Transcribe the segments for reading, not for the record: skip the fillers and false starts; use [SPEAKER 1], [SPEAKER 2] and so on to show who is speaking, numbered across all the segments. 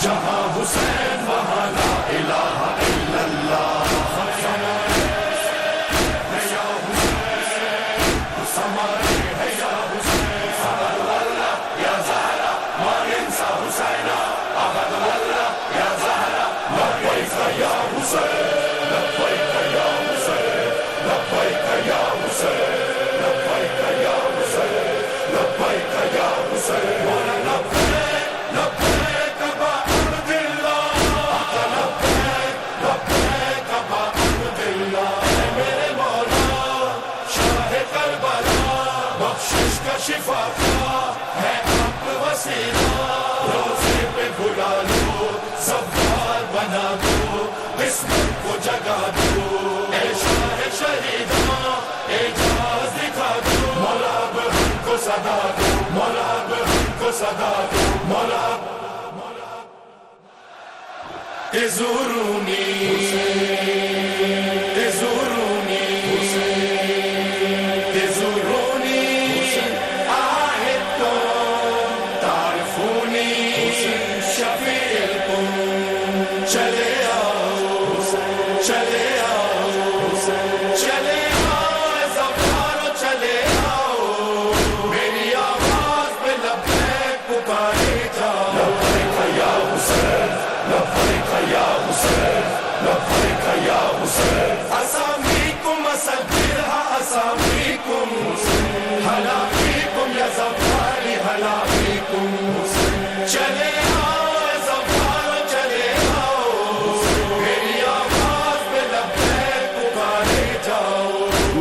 [SPEAKER 1] جہاں حسین وہاں لا الہ الا اللہ شفا ہے آپ وسیلہ روزے پہ بھلا لو زوال بنا دو قسمت کو جگا دو اے شاہ شہیداں اعجاز دکھا دو مولا اب ہم کو صدا دو مولا اب ہم کو صدا دو مولا ازورونی ازورونی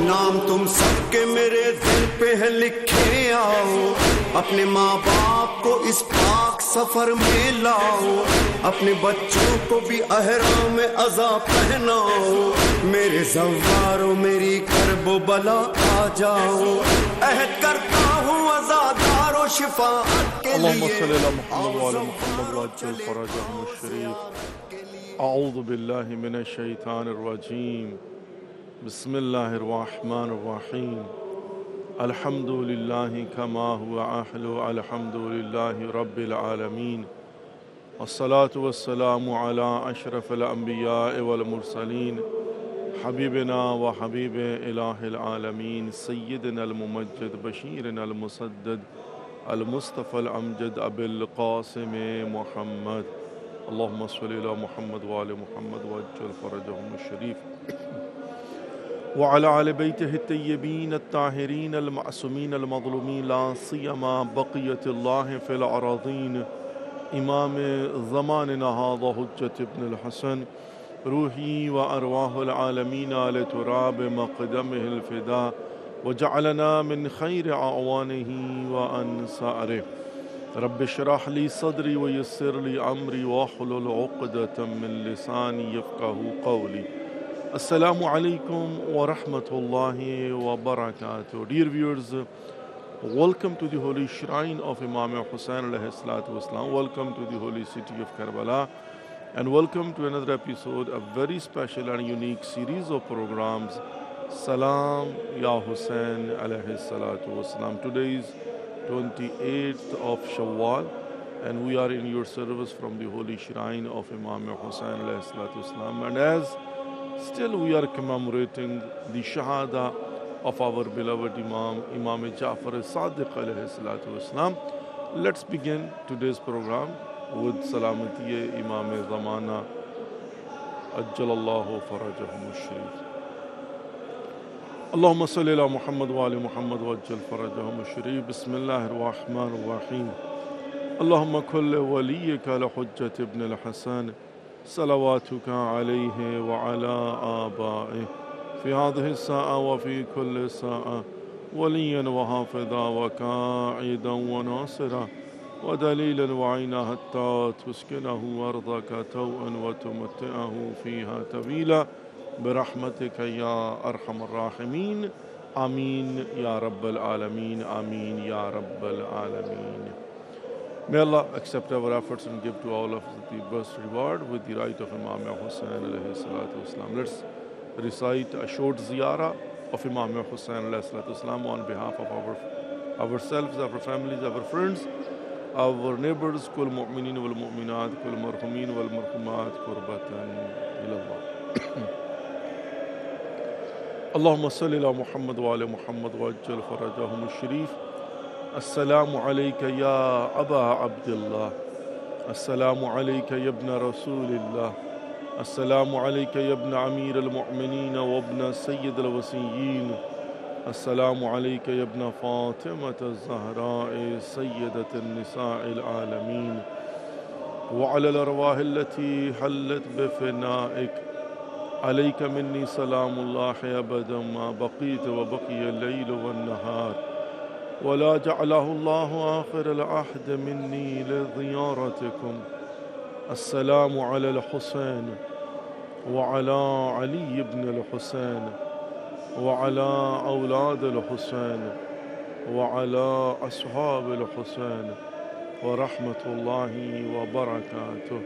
[SPEAKER 2] نام تم سب کے میرے دل پہ ہے لکھے آؤ اپنے ماں باپ کو اس پاک سفر میں لاؤ اپنے بچوں کو بھی احرام عزا پہناؤ میرے زوارو میری کرب و بلا آ جاؤ عہد کرتا ہوں عزادار و شفاعت کے لیے
[SPEAKER 3] اللہم صلی اللہ محمد وعلی محمد وعجل فرجہم الشریف اعوذ باللہ من الشیطان الرجیم بسم اللہ الرحمن الرحیم الحمد للہ کما هو اہل الحمد للہ رب العالمین والصلاة والسلام علی اشرف الانبیاء والمرسلین حبیبنا و حبیب الہ العالمین سیدنا الممجد بشیرنا المسدد المصطفى الامجد ابی القاسم محمد اللہم صلی علی محمد وآل محمد وعجل فرجہم الشریف وعلى آل بیتہ الطیبین الطاہرین المعصومین المظلومین لا سیما بقیت اللہ فی الارضین امام زماننا هذا حجت ابن الحسن روحی و ارواح العالمین آل تراب مقدمہ الفداء وجعلنا من خیر اعوانہ وانصارہ رب اشرح لی صدری ویسر لی امری واحلل عقدۃ من لسانی یفقہوا قولی Assalamu alaikum wa rahmatullahi wa barakatuh. Dear viewers, welcome to the holy shrine of Imam Hussain alayhi salatu wasalam. Welcome to the holy city of Karbala. And welcome to another episode, a very special and unique series of programs, Salam Ya Hussain alayhi salatu wasalam. Today is 28th of Shawwal and we are in your service from the holy shrine of Imam Hussain alayhi salatu wasalam. And as still we are commemorating the Shahada of our beloved Imam, Imam Ja'far as-Sadiq alayhi salatu wasalam. Let's begin today's program with Salamati Imam Zamana Ajjalallahu Farajahum al-Sharif. Allahumma salli ala Muhammad wa ali Muhammad wa ajjal farajahum al-Sharif. Bismillahir Rahmanir Rahim. Allahumma kulli waliyyika al-Hujjat ibn al-Hasan صلواتك عليه وعلى آبائه في هذه الساعة وفي كل ساعة وليا وحافظا وقائدا وناصرا ودليلا وعينا حتى تسكنه أرضك توءا وتمتعه فيها طويلا برحمتك يا أرحم الراحمين آمين يا رب العالمين آمين يا رب العالمين. May Allah accept our efforts and give to all of us the best reward with the right of Imam Hussain alayhi salatu wasalam. Let's recite a short ziyarah of Imam Hussain alayhi salatu wasalam on behalf of ourselves, our families, our friends, our neighbors, kul mu'minin wal mu'minat, kul marhumin wal marhumat, qurbatan ilallah. Allahumma salli ala Muhammad wa ala Muhammad wa ajjal farajahum al-sharif. Assalamu alayka ya Aba Abdullah. Assalamu alayka ya ibn Rasulillah. Assalamu alayka ya ibn Amir al-Mu'minin wa ibn Sayyid al-Wasiyyin. السلام عليك يا ابن فاطمة الزهراء سيدة النساء العالمين وعلى الأرواح التي حلت بفنائك عليك مني سلام الله أبدا ما بقيت وبقي الليل والنهار ولا جعله الله آخر العهد مني لزيارتكم. السلام على الحسين وعلى علي بن الحسين وعلى أولاد الحسين وعلى أصحاب الحسين ورحمة الله وبركاته.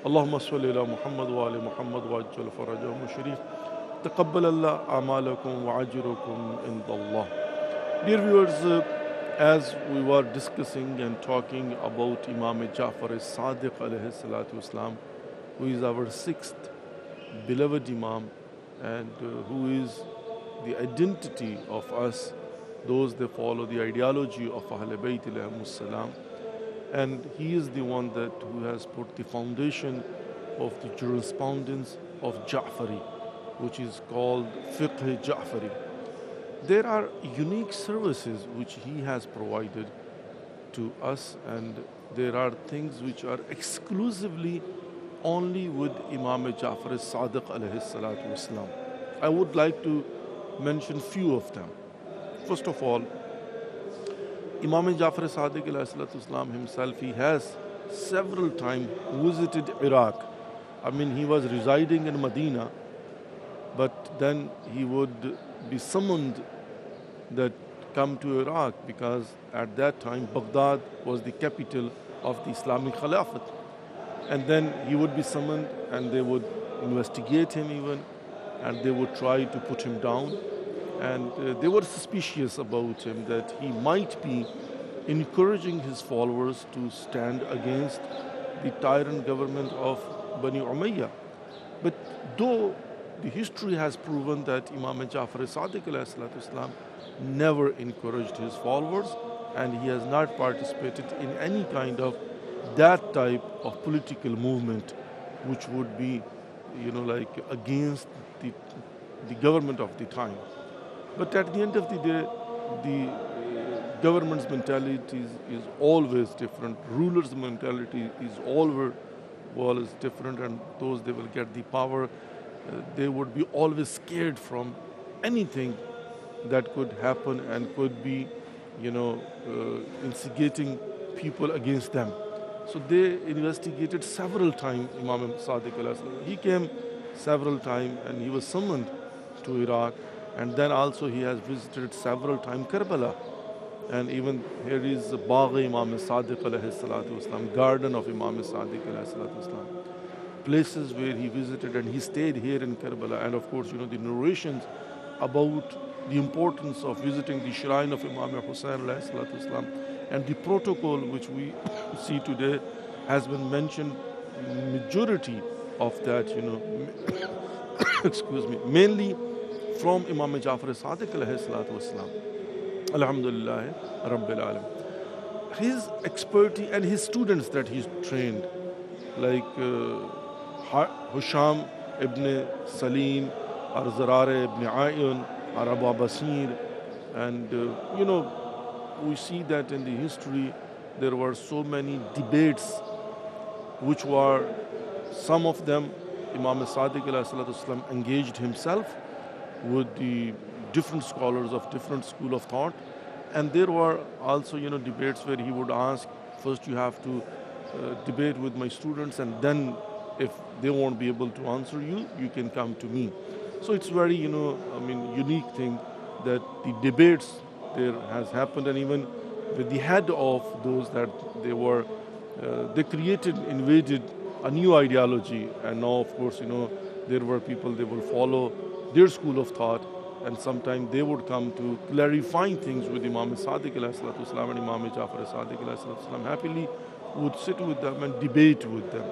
[SPEAKER 3] اللهم صل على محمد وآل محمد وعجل فرجهم الشريف. تقبل الله أعمالكم وأجركم عند الله. Dear viewers, as we were discussing and talking about Imam Ja'far as-Sadiq alayhi salatu wasalam, who is our sixth beloved Imam and who is the identity of us, those that follow the ideology of Ahl Bayt alayhimus salam. And he is the one that who has put the foundation of the jurisprudence of Ja'fari, which is called Fiqh Ja'fari. There are unique services which he has provided to us, and there are things which are exclusively only with Imam Ja'far as-Sadiq alayhi salatu wasalam. I would like to mention few of them. First of all, Imam Ja'far as-Sadiq alayhi salatu wasalam himself, he has several times visited Iraq. I mean, he was residing in Medina, but then he would be summoned that come to Iraq, because at that time Baghdad was the capital of the Islamic Khilafat. And then he would be summoned and they would investigate him even, and they would try to put him down. And they were suspicious about him that he might be encouraging his followers to stand against the tyrant government of Bani Umayyah. But though the history has proven that Imam Ja'far as-Sadiq alayhi salatu wasalam never encouraged his followers, and he has not participated in any kind of that type of political movement which would be, like against the government of the time. But at the end of the day, the government's mentality is always different. Rulers' mentality is always different, and those they will get the power, they would be always scared from anything that could happen and could be, instigating people against them. So they investigated several times Imam Sadiq alayhi salam. He came several times and he was summoned to Iraq. And then also he has visited several times Karbala. And even here is the Bagh Imam Sadiq alayhi salatu wasalam, garden of Imam Sadiq alayhi salatu wasalam. Places where he visited, and he stayed here in Karbala. And of course, the narrations about the importance of visiting the shrine of Imam Hussain alayhi salatu wasalam, and the protocol which we see today has been mentioned, majority of that, excuse me, mainly from Imam Ja'far as-Sadiq alayhi salatu wasalam. Alhamdulillah Rabbil Alam. His expertise and his students that he's trained, like Husham ibn Salim, or Zarare ibn Ayun, or Abu Basir, and we see that in the history there were so many debates which were, some of them Imam Sadiq alayhi salatu wasalam engaged himself with the different scholars of different school of thought. And there were also debates where he would ask, first you have to debate with my students, and then if they won't be able to answer you, you can come to me. So it's very unique thing that the debates there has happened, and even with the head of those that they invaded a new ideology. And now of course there were people, they will follow their school of thought, and sometimes they would come to clarifying things with Imam Sadiq alayhi salatu wasalam and Imam Jafar Sadiq alayhi salatu wasalam, happily would sit with them and debate with them.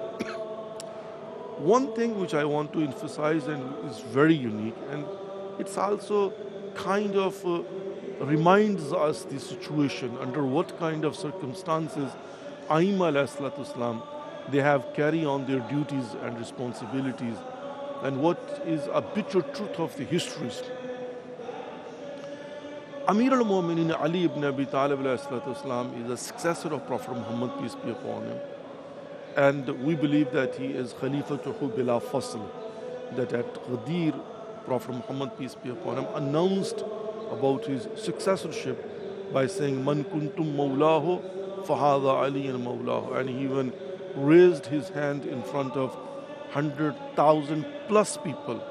[SPEAKER 3] One thing which I want to emphasize and is very unique, and it's also kind of reminds us the situation under what kind of circumstances Aima alayhi salatu wasalam, they have carry on their duties and responsibilities, and what is a bitter truth of the histories. Amir al-Mu'minin Ali ibn Abi Talib alayhi salatu wasalam is a successor of Prophet Muhammad, peace be upon him. And we believe that he is Khalifatuhu bila fasl, that at Ghadir, Prophet Muhammad, peace be upon him, announced about his successorship by saying, Man kuntum mawlahu fahadha Ali and mawlahu. And he even raised his hand in front of 100,000 plus people.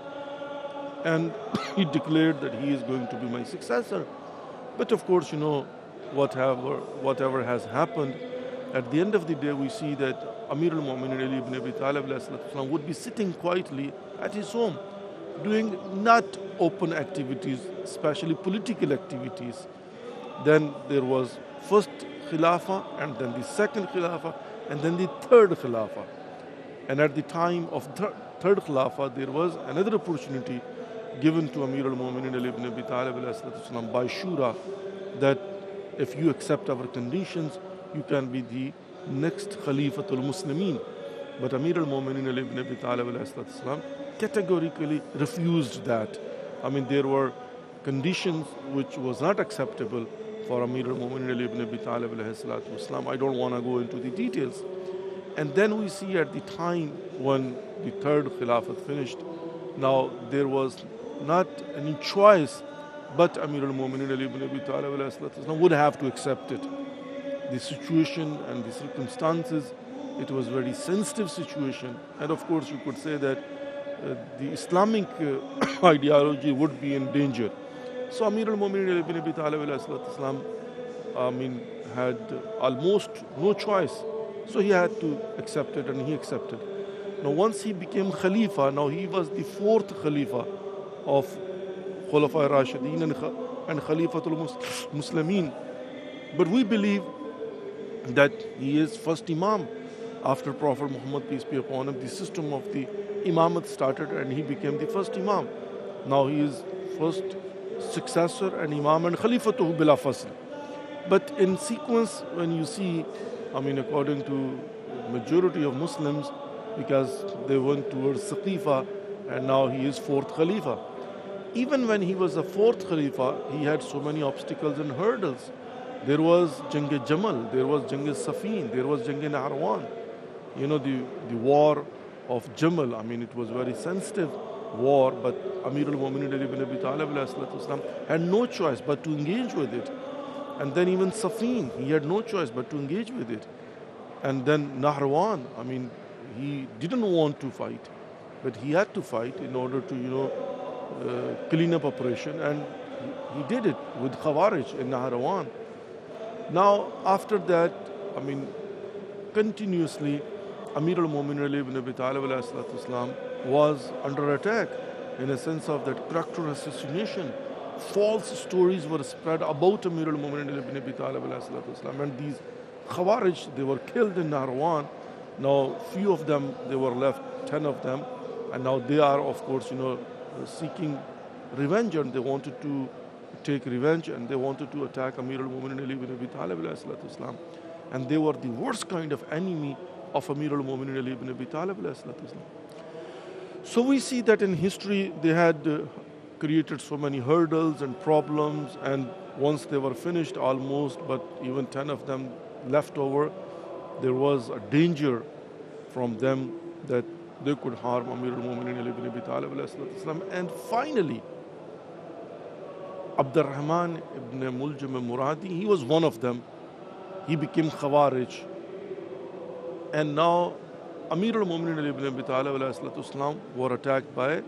[SPEAKER 3] And he declared that he is going to be my successor. But of course, whatever has happened, at the end of the day, we see that Amir al-Mu'minin Ali ibn Abi Talib would be sitting quietly at his home, doing not open activities, especially political activities. Then there was first Khilafah, and then the second Khilafah, and then the third Khilafah. And at the time of third Khilafah, there was another opportunity given to Amir al-Mu'minin Ali ibn Abi Talib by Shura, that if you accept our conditions, you can be the next Khalifatul Muslimin. But Amir al-Mu'minin Ali ibn Abi Talib categorically refused that. I mean, there were conditions which was not acceptable for Amir al-Mu'minin Ali ibn Abi Talib. I don't want to go into the details. And then we see at the time when the third Khilafat finished, now there was not any choice but Amir al-Mu'minin Ali ibn Abi Talib would have to accept it. The situation and the circumstances, it was a very sensitive situation, and of course you could say that the Islamic ideology would be in danger. So Amir al-Mu'minin Ali ibn Abi Talib had almost no choice, so he had to accept it, and he accepted. Now once he became Khalifa, now he was the fourth Khalifa of Khulafa Rashideen and Khalifatul Muslimin. But we believe that he is first Imam after Prophet Muhammad, peace be upon him. The system of the Imamat started and he became the first Imam. Now he is first successor and Imam and Khalifatuhu bila fasl. But in sequence, when you see, according to majority of Muslims, because they went towards Saqifa, and now he is fourth Khalifa. Even when he was the fourth Khalifa, he had so many obstacles and hurdles. There was Jang-e Jamal, there was Jang-e Safin, there was Jang-e Nahrawan. The war of Jamal, it was very sensitive war, but Amir al-Mu'minin Ali ibn Abi Talib had no choice but to engage with it. And then even Safin, he had no choice but to engage with it. And then Nahrawan, he didn't want to fight, but he had to fight in order to, clean up operation, and he did it with Khawarij in Nahrawan. Now, after that, continuously, Amir al-Mu'minin Ali ibn Abi Talib was under attack in a sense of that character assassination. False stories were spread about Amir al-Mu'minin Ali ibn Abi Talib, and these Khawarij, they were killed in Nahrawan. Now, few of them, they were left, 10 of them, and now they are, of course, seeking revenge, and they wanted to take revenge, and they wanted to attack Amir al-Mu'minin Ali ibn Abi Talib, and they were the worst kind of enemy of Amir al-Mu'minin Ali ibn Abi Talib. So we see that in history they had created so many hurdles and problems, and once they were finished almost, but even 10 of them left over, there was a danger from them that they could harm Amir al-Mu'minin Ali ibn Abi Talib. And finally, Abdurrahman ibn Muljam Muradi, he was one of them. He became Khawarij. And now Amir al-Mu'minin Ali ibn Abi Talib were attacked by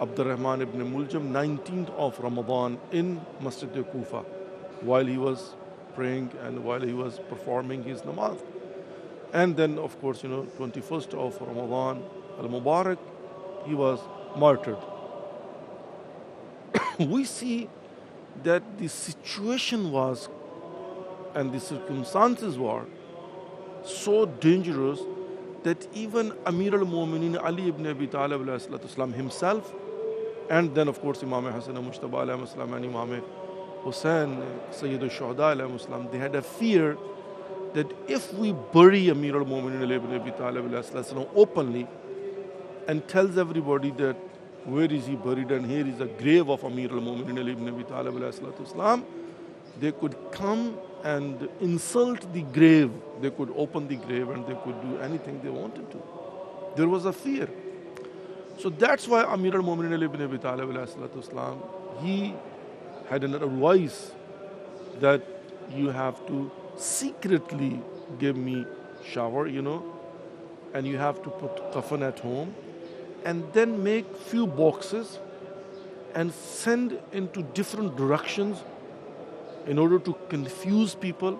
[SPEAKER 3] Abdurrahman ibn Muljam 19th of Ramadan in Masjid Kufa while he was praying and while he was performing his namaz. And then, of course, 21st of Ramadan al-Mubarak, he was martyred. we see that the situation was and the circumstances were so dangerous that even Amir al-Mu'minin Ali ibn Abi Talib alayhi salatu wasalam himself, and then of course Imam Hassan Mujtaba alayhi salam and Imam Hussain Sayyid al-Shuhada alayhi salam, they had a fear that if we bury Amir al-Mu'minin Ali ibn Abi Talib alayhi salam openly and tells everybody that where is he buried and here is a grave of Amir al-Mu'minin Ali ibn Abi Talib alayhi salam, they could come and insult the grave. They could open the grave and they could do anything they wanted to. There was a fear. So that's why Amir al-Mu'minin Ali ibn Abi Talib alayhi salam, he had an advice that you have to secretly give me shower, and you have to put kafan at home and then make few boxes and send into different directions in order to confuse people,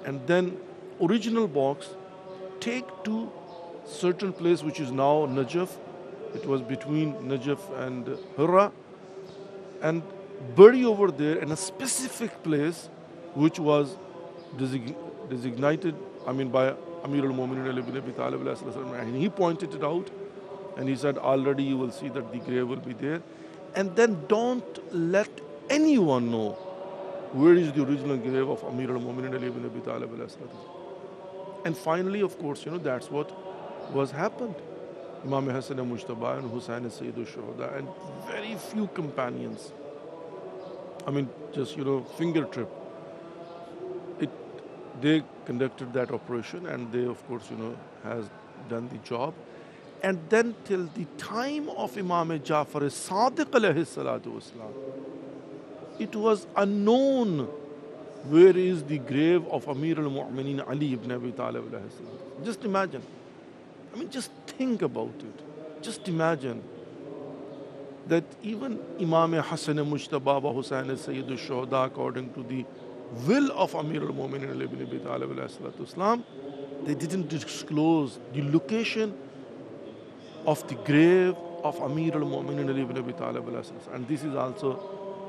[SPEAKER 3] and then original box take to certain place which is now Najaf. It was between Najaf and Hira, and bury over there in a specific place which was designated by Amir al-Mu'minin Ali ibn Abi Talib alayhi salam, and he pointed it out and he said already you will see that the grave will be there, and then don't let anyone know where is the original grave of Amir al-Mu'minin Ali ibn Abi Talib alayhi salam. And finally, of course, that's what was happened. Imam Hassan Mujtaba and Hussain Sayyid al-Shuhada and very few companions, just finger trip, they conducted that operation, and they of course has done the job. And then till the time of Imam Ja'far as-Sadiq alayhi salatu wasalam, it was unknown where is the grave of Amir al-Mu'minin Ali ibn Abi Talib alayhi salam. Just imagine. Just think about it. Just imagine that even Imam Hassan Mujtaba wa Hussain Sayyid al-Shuhada, according to the will of Amir al-Mu'minin Ali ibn Abi Talib alayhi salatu wasalam, they didn't disclose the location of the grave of Amir al-Mu'minin Ali ibn Abi Talib alayhi salam. And this is also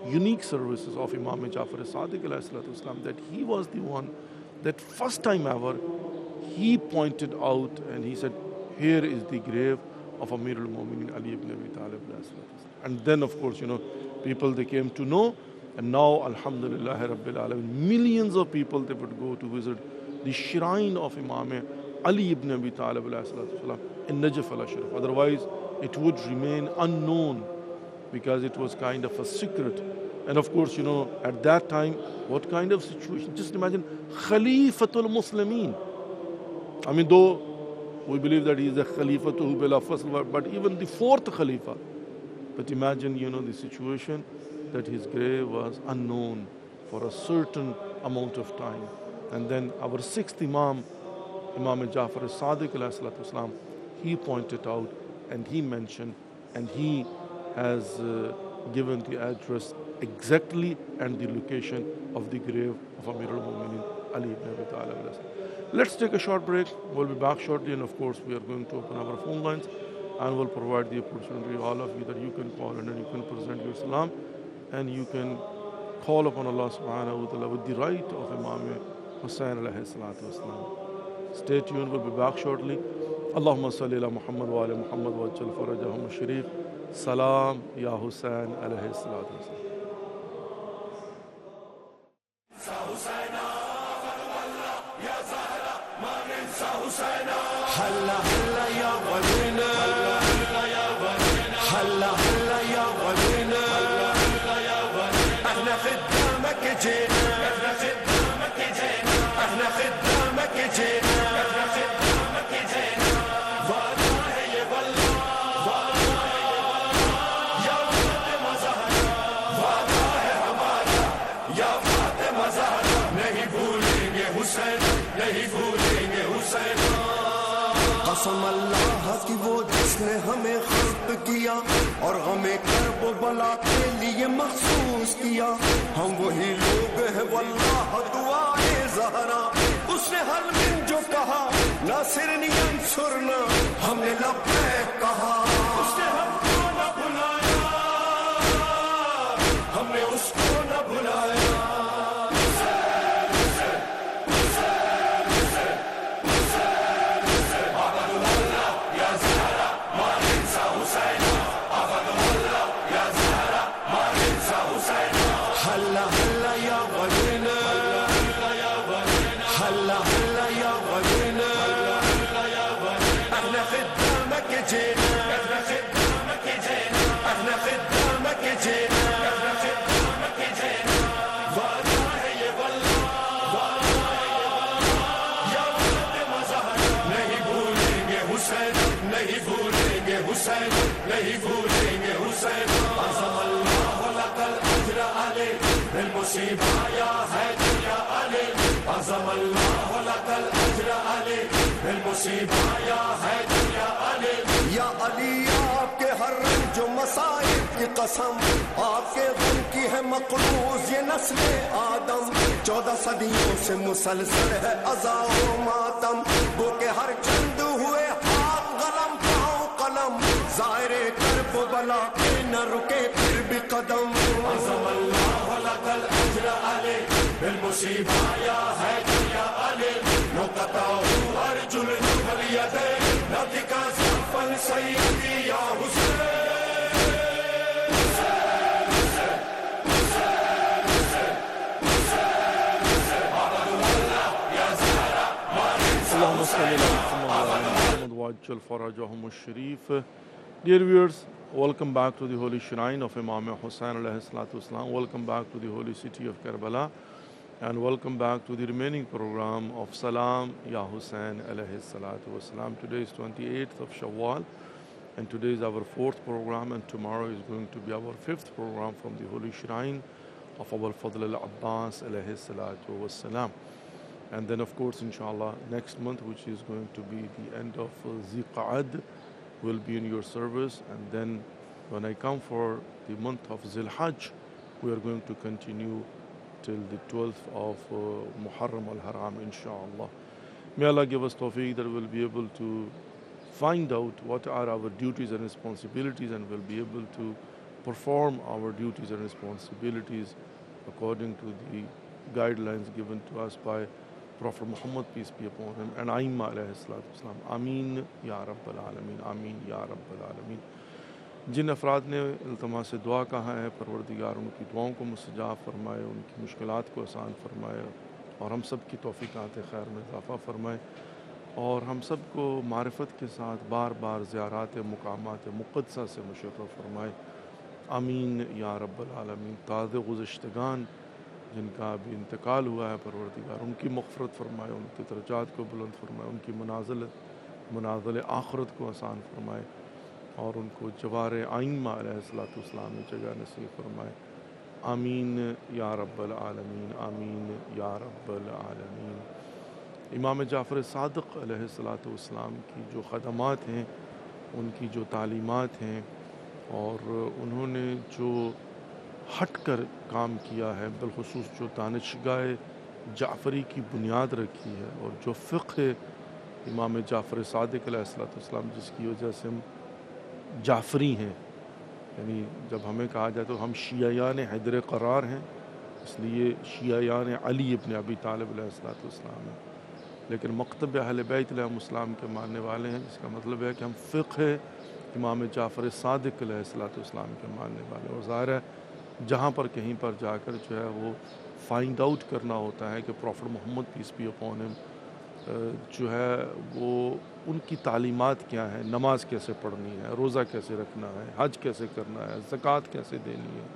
[SPEAKER 3] unique services of Imam Ja'far as-Sadiq alayhi salatu wasalam, that he was the one that first time ever he pointed out and he said, here is the grave of Amir al-Mu'minin Ali ibn Abi Talib alayhi salatu wasalam. And then of course people they came to know, and now alhamdulillah rabbil alamin, millions of people they would go to visit the shrine of Imam Ali ibn Abi Talib alayhi salatu wasalam in Najaf al-Sharif. Otherwise it would remain unknown, because it was kind of a secret. And of course, at that time, what kind of situation? Just imagine Khalifatul Muslimin. Though we believe that he is the Khalifatul Bila Fasl, but even the fourth Khalifa. But imagine, the situation that his grave was unknown for a certain amount of time. And then our sixth Imam, Imam Ja'far as-Sadiq alayhi salatu wasalam, he pointed out and he mentioned and he has given the address exactly and the location of the grave of Amir al-Mu'minin Ali ibn Abi Talib alayhi salam. Let's take a short break. We'll be back shortly, and of course we are going to open our phone lines and we'll provide the opportunity all of you that you can call and then you can present your salam and you can call upon Allah subhanahu wa ta'ala with the right of Imam Hussain alayhi salatu wasalam. Stay tuned, we'll be back shortly. Allahumma salli ala Muhammad wa ala Muhammad wa ajjal farajahum al-sharif. Salam ya Hussain alayhi salatu wasalam.
[SPEAKER 2] هلا هلا يا ولينا هلا هلا يا ولينا احنا خدامك جينا احنا خدامك جينا احنا خدامك جينا احنا خدامك جينا والله يا والله والله يا فاطمة زهرا والله ہمارا یا فاطمة زهرا نہیں بھولیں گے حسین نہیں بھولیں گے حسین. قسم اللہ کی وہ جس نے ہمیں خلق کیا اور ہمیں کرب و بلا کے لیے مخصوص کیا. ہم وہی لوگ ہیں واللہ دعائے زہرا. اس نے ہر دن جو کہا ناصرنی انصرنا ہم نے لبیک کہا. اس نے ہم کو نہ بلایا جينا احنا خدامك جينا احنا خدامك جينا احنا خدامك جينا وعدہ ہے یہ واللہ وعدہ ہے یہ واللہ یا فاطمہ زہرا نہیں بھولیں گے حسین نہیں بھولیں گے حسین نہیں بھولیں گے حسین عظم اللہ لک الاجر علی بالمصیبہ یا حیدر یا علی عظم اللہ لک الاجر علی بالمصیبہ یا حیدر یا علی یا علی آپ کے ہر رنج و مصائب کی قسم آپ کے غم کی ہے مقروض یہ نسل آدم 14 صدیوں سے مسلسل ہے عزا و ماتم وہ کہ ہر چند ہوئے ہاتھ قلم پاؤں قلم ظاہر کرب و بلا کے نہ رکے پھر بھی قدم عظم اللہ لک الاجر علی بالمصیبہ یا حیدر یا علی لو قطعوا ارجلنا والیدین لدکا زفا سیدی یا حسین
[SPEAKER 3] اللهم صل على محمد وعجل فرجهم الشريف. Dear viewers, welcome back to the holy shrine of Imam Hussain alayhi salatu wasalam. Welcome back to the holy city of Karbala, and welcome back to the remaining program of Salam Ya Hussain alayhi salatu wasalam. Today is 28th of Shawwal, and today is our 4th program, and tomorrow is going to be our 5th program from the holy shrine of our Fadl al-Abbas alayhi salatu wasalam. And then, of course, inshallah, next month, which is going to be the end of Ziqa'ad, will be in your service. And then when I come for the month of Zilhajj, we are going to continue till the 12th of Muharram al-Haram, inshallah. May Allah give us tawfiq that we'll be able to find out what are our duties and responsibilities, and we'll be able to perform our duties and responsibilities according to the guidelines given to us by Prophet Muhammad, peace be upon him, and Aimma alayhi salatu wasalam. Ameen ya Rabbal Alameen, Ameen ya Rabbal Alameen. جن افراد نے التماس سے دعا کہا ہے، پروردگار ان کی دعاؤں کو مستجاب فرمائے، ان کی مشکلات کو آسان فرمائے، اور ہم سب کی توفیقات خیر میں اضافہ فرمائے، اور ہم سب کو معرفت کے ساتھ بار بار زیارات مقامات مقدسہ سے مشرف فرمائے. آمین یا رب العالمین. تازہ گزشتگان جن کا ابھی انتقال ہوا ہے، پروردگار ان کی مغفرت فرمائے، ان کے درجات کو بلند فرمائے، ان کی منازل آخرت کو آسان فرمائے، اور ان کو جوار ائمہ علیہ الصلوۃ والسلام میں جگہ نصیب فرمائے. آمین یا رب العالمین، آمین یا رب العالمین. امام جعفر صادق علیہ الصلوۃ والسلام کی جو خدمات ہیں، ان کی جو تعلیمات ہیں، اور انہوں نے جو ہٹ کر کام کیا ہے، بالخصوص جو دانشگاہ جعفری کی بنیاد رکھی ہے، اور جو فقہ امام جعفر صادق علیہ السلام جس کی وجہ سے ہم جعفری ہیں، یعنی جب ہمیں کہا جائے تو ہم شیعیان حیدر قرار ہیں، اس لیے شیعیان علی ابن ابی طالب علیہ السلام ہیں، لیکن مکتب اہل بیت علیہ السلام کے ماننے والے ہیں، جس کا مطلب ہے کہ ہم فقہ امام جعفر صادق علیہ السلام کے ماننے والے. اور ظاہر ہے جہاں پر کہیں پر جا کر جو ہے وہ فائنڈ آؤٹ کرنا ہوتا ہے کہ prophet Muhammad peace be upon ہم جو ہے وہ ان کی تعلیمات کیا ہیں، نماز کیسے پڑھنی ہے، روزہ کیسے رکھنا ہے، حج کیسے کرنا ہے، زکوٰۃ کیسے دینی ہے،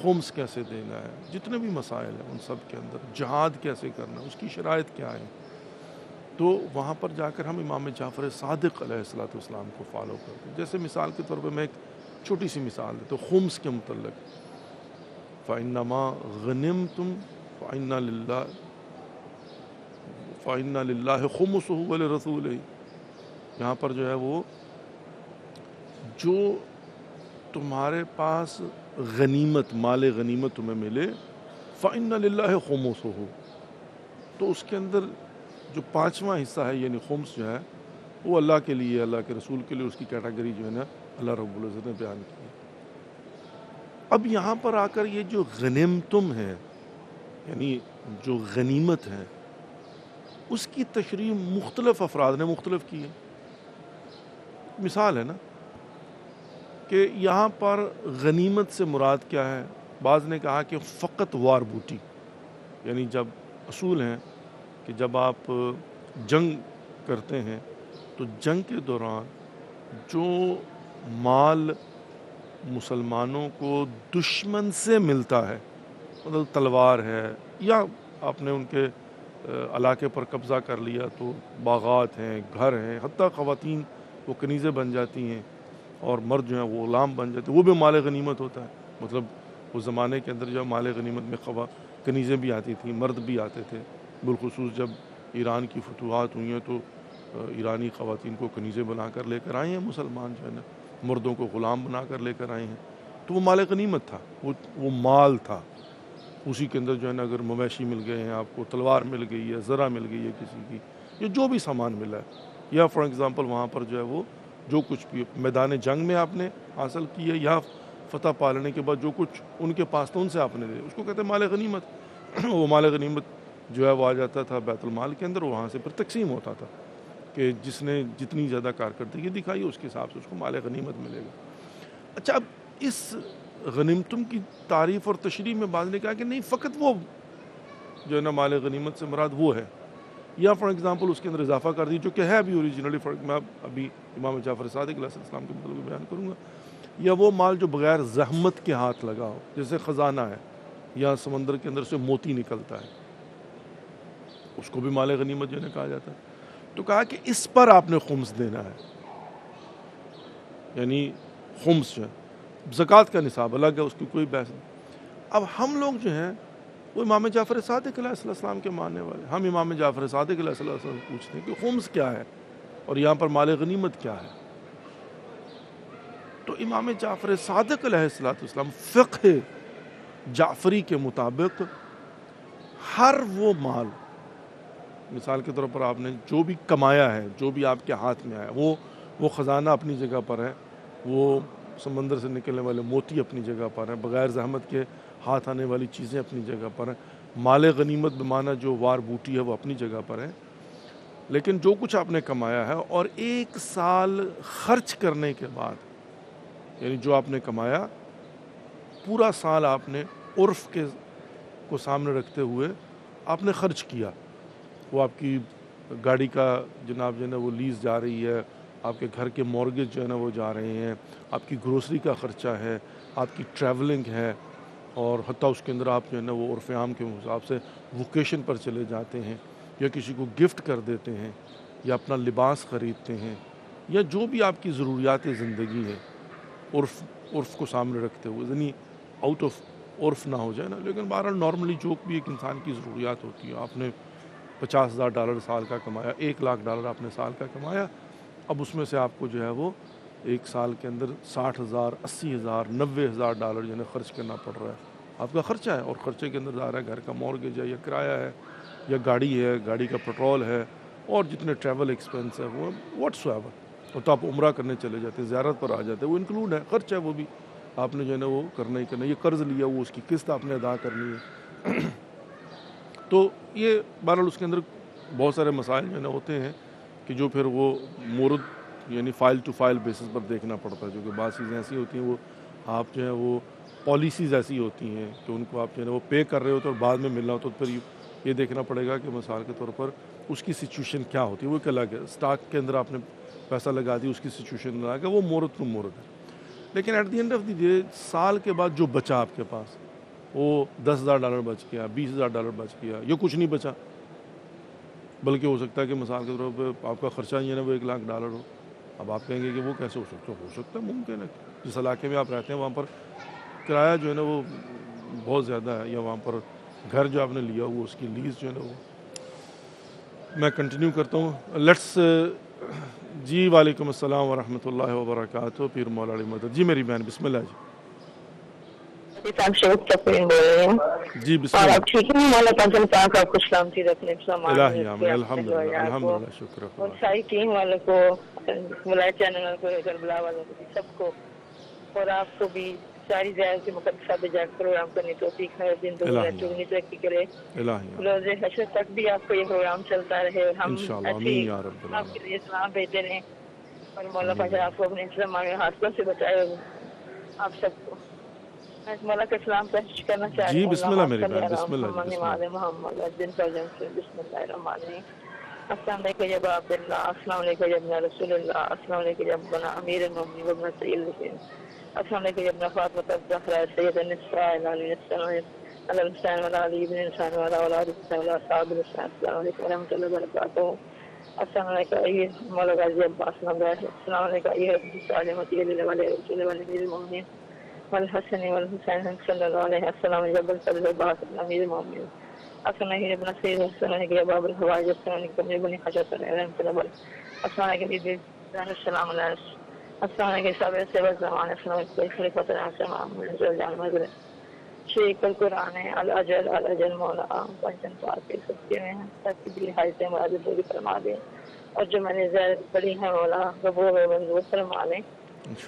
[SPEAKER 3] خمس کیسے دینا ہے، جتنے بھی مسائل ہیں ان سب کے اندر جہاد کیسے کرنا ہے، اس کی شرائط کیا ہیں. تو وہاں پر جا کر ہم امام جعفر صادق علیہ السلام کو فالو کرتے ہیں. جیسے مثال کے طور پہ میں ایک چھوٹی سی مثال دیتا ہوں خمس کے متعلق. فَإِنَّمَا غَنِمْتُمْ فَإِنَّ لِلَّهِ خُمُسُهُ وَلِرَسُولِهِ. یہاں پر جو ہے وہ جو تمہارے پاس غنیمت، مال غنیمت تمہیں ملے، فَإِنَّ لِلَّهِ خُمُسُهُ، تو اس کے اندر جو 5واں حصہ ہے یعنی خمس جو ہے وہ اللہ کے لیے، اللہ کے رسول کے لیے، اس کی کیٹیگری جو ہے نا اللہ رب العزت نے بیان کی. اب یہاں پر آ کر یہ جو غنیمتم ہے، یعنی جو غنیمت ہے، اس کی تشریح مختلف افراد نے مختلف کی ہے. مثال ہے نا کہ یہاں پر غنیمت سے مراد کیا ہے. بعض نے کہا کہ فقط وار بوٹی، یعنی جب اصول ہیں کہ جب آپ جنگ کرتے ہیں تو جنگ کے دوران جو مال مسلمانوں کو دشمن سے ملتا ہے، مطلب تلوار ہے یا آپ نے ان کے علاقے پر قبضہ کر لیا تو باغات ہیں، گھر ہیں، حتیٰ خواتین وہ کنیزیں بن جاتی ہیں اور مرد جو ہیں وہ غلام بن جاتے ہیں، وہ بھی مال غنیمت ہوتا ہے. مطلب اس زمانے کے اندر جو مال غنیمت میں کنیزیں بھی آتی تھیں، مرد بھی آتے تھے. بالخصوص جب ایران کی فتوحات ہوئی ہیں تو ایرانی خواتین کو کنیزیں بنا کر لے کر آئے ہیں مسلمان، جو ہے نا مردوں کو غلام بنا کر لے کر آئے ہیں. تو وہ مال غنیمت تھا، وہ مال تھا. اسی کے اندر جو ہے نا اگر مویشی مل گئے ہیں، آپ کو تلوار مل گئی ہے، زرہ مل گئی ہے کسی کی، یا جو بھی سامان ملا ہے، یا فار ایگزامپل وہاں پر جو ہے وہ جو کچھ بھی میدان جنگ میں آپ نے حاصل کی ہے یا فتح پالنے کے بعد جو کچھ ان کے پاس تھا ان سے آپ نے دے، اس کو کہتے ہیں مال غنیمت. وہ مال غنیمت جو ہے وہ آ جاتا تھا بیت المال کے اندر، وہاں سے پھر تقسیم ہوتا تھا کہ جس نے جتنی زیادہ کارکردگی دکھائی اس کے حساب سے اس کو مال غنیمت ملے گا. اچھا، اب اس غنیمتوں کی تعریف اور تشریح میں بعض نے کہا کہ نہیں، فقط وہ جو ہے نا مال غنیمت سے مراد وہ ہے، یا فار ایگزامپل اس کے اندر اضافہ کر دی جو کہ ہے ابھی اوریجنلی. میں ابھی امام جعفر صادق علیہ السلام کے مطلب بیان کروں گا. یا وہ مال جو بغیر زحمت کے ہاتھ لگا ہو، جیسے خزانہ ہے یا سمندر کے اندر سے موتی نکلتا ہے، اس کو بھی مال غنیمت جو ہے کہا جاتا ہے. تو کہا کہ اس پر آپ نے خمس دینا ہے، یعنی خمس جو ہے زکوٰۃ کا نصاب الگ ہے، اس کی کوئی بحث نہیں. اب ہم لوگ جو ہیں وہ امام جعفر صادق علیہ السلام کے ماننے والے، ہم امام جعفر صادق علیہ السلام پوچھتے ہیں کہ خمس کیا ہے اور یہاں پر مال غنیمت کیا ہے. تو امام جعفر صادق علیہ السلام فقہ جعفری کے مطابق ہر وہ مال، مثال کے طور پر آپ نے جو بھی کمایا ہے، جو بھی آپ کے ہاتھ میں آیا، وہ خزانہ اپنی جگہ پر ہے، وہ سمندر سے نکلنے والے موتی اپنی جگہ پر ہیں، بغیر زحمت کے ہاتھ آنے والی چیزیں اپنی جگہ پر ہیں، مال غنیمت بمعنی جو وار بوٹی ہے وہ اپنی جگہ پر ہے. لیکن جو کچھ آپ نے کمایا ہے اور 1 سال خرچ کرنے کے بعد، یعنی جو آپ نے کمایا پورا سال آپ نے عرف کے کو سامنے رکھتے ہوئے آپ نے خرچ کیا. وہ آپ کی گاڑی کا جناب جو ہے نا وہ لیز جا رہی ہے، آپ کے گھر کے مورگیج جو ہے نا وہ جا رہے ہیں، آپ کی گروسری کا خرچہ ہے، آپ کی ٹریولنگ ہے، اور حتیٰ اس کے اندر آپ جو ہے نا وہ عرف عام کے حساب سے ووکیشن پر چلے جاتے ہیں یا کسی کو گفٹ کر دیتے ہیں یا اپنا لباس خریدتے ہیں، یا جو بھی آپ کی ضروریات زندگی ہے عرف کو سامنے رکھتے ہوئے، یعنی آؤٹ آف عرف نہ ہو جائے نا. لیکن بہرحال نارملی جو بھی ایک انسان کی ضروریات ہوتی ہے، آپ نے $50,000 سال کا کمایا، $1,00,000 آپ نے سال کا کمایا، اب اس میں سے آپ کو جو ہے وہ 1 سال کے اندر $60,000 $80,000 $90,000 جو ہے خرچ کرنا پڑ رہا ہے. آپ کا خرچہ ہے، اور خرچے کے اندر ظاہر ہے گھر کا مورگیج ہے یا کرایہ ہے یا گاڑی ہے، گاڑی کا پیٹرول ہے، اور جتنے ٹریول ایکسپینس ہے وہ واٹس ایور. اور تو آپ عمرہ کرنے چلے جاتے ہیں، زیارت پر آ جاتے ہیں، وہ انکلوڈ ہے، خرچ ہے، وہ بھی آپ نے جو ہے نا وہ کرنا ہی کرنا. یہ قرض لیا وہ اس کی قسط آپ نے ادا کرنی ہے. تو یہ بہرحال اس کے اندر بہت سارے مسائل جو ہے نا ہوتے ہیں کہ جو پھر وہ مورد یعنی فائل ٹو فائل بیسس پر دیکھنا پڑتا ہے. جو کہ بعض چیزیں ایسی ہوتی ہیں وہ آپ جو ہے وہ پالیسیز ایسی ہوتی ہیں کہ ان کو آپ جو ہے نا وہ پے کر رہے ہوتے اور بعد میں ملنا ہوتا، تو پھر یہ دیکھنا پڑے گا کہ مثال کے طور پر اس کی سچویشن کیا ہوتی ہے. وہ ایک الگ ہے، اسٹاک کے اندر آپ نے پیسہ لگا دی، اس کی سچویشن الگ ہے، وہ مورد تو مورد ہے. لیکن at the end of the day سال کے بعد جو بچا آپ کے پاس، وہ $10,000 بچ گیا، $20,000 بچ گیا، یا کچھ نہیں بچا، بلکہ ہو سکتا ہے کہ مثال کے طور پہ آپ کا خرچہ جو ہے نا وہ $1,00,000 ہو. اب آپ کہیں گے کہ وہ کیسے ہو سکتا ہے ممکن ہے. جس علاقے میں آپ رہتے ہیں وہاں پر کرایہ جو ہے نا وہ بہت زیادہ ہے، یا وہاں پر گھر جو آپ نے لیا وہ اس کی لیز جو ہے نا وہ. میں کنٹینیو کرتا ہوں. لیٹس جی وعلیکم السلام ورحمۃ اللہ وبرکاتہ. پیر مولا علی مدد. جی میری بہن بسم اللہ. جی بسم اللہ.
[SPEAKER 4] آپ ٹھیک ہے؟ مولا پاک پاک آپ کو سلامتی رکھنے،
[SPEAKER 3] الہی آمین. الحمدللہ شکر
[SPEAKER 4] اور ساری ٹیم والوں کو، ملائک چینل والوں کو، کربلا والوں کو، سب کو، اور آپ کو بھی ساری زیارت کے مقدسہ بجا پروگرام کرنے توفیق ہے، زندگی ترقی کرے، روز حشر تک بھی آپ کو یہ پروگرام چلتا رہے، ہم ایسے آپ کے لیے سلام بھیجتے رہیں، اور مولا پاک آپ کو اپنے انتظامیہ حادثوں سے بچائے. آپ سب کو مولا کا سلام پیش کرنا چاہتے ہیں.
[SPEAKER 3] جی بسم اللہ میری بہن بسم اللہ.
[SPEAKER 4] محمد دن بسم اللہ الرحمن الرحیم. السلام علیکم جب عبداللہ، السلام علیکم جب رسول اللہ، السلام علیکم جب امیر المومنین وابن سید الحسین، السلام علیکم جب فاطمہ الزہرا سید النساء علی الحسین وعلی علی بن الحسین وعلی اولاد الحسین وعلی اصحاب الحسین، السلام علیکم ورحمۃ اللہ وبرکاتہ، السلام علیکم ایہ مولا غازی عباس نواز، السلام علیکم ایہ صالح مطیع علی رسول وعلی امیر المومنین والحسن والحسین صلی اللہ علیہ وسلم جب الفضل عباس امیر المومنین، السلام علیکم ابن سید، السلام علیکم باب الحوائج، السلام علیکم بنی حجر صلی اللہ علیہ وسلم، السلام علیکم السلام علیکم، السلام علیکم صاحب سیب زمان، السلام علیکم خلیفۃ الرحمن شیخ القرآن الاجل مولا پنچن پاک کے سچے میں ہیں سب کی دل حاجتیں مراد پوری فرما دیں، اور جو میں نے زیارت پڑھی ہے مولا قبول و منظور فرما لیں،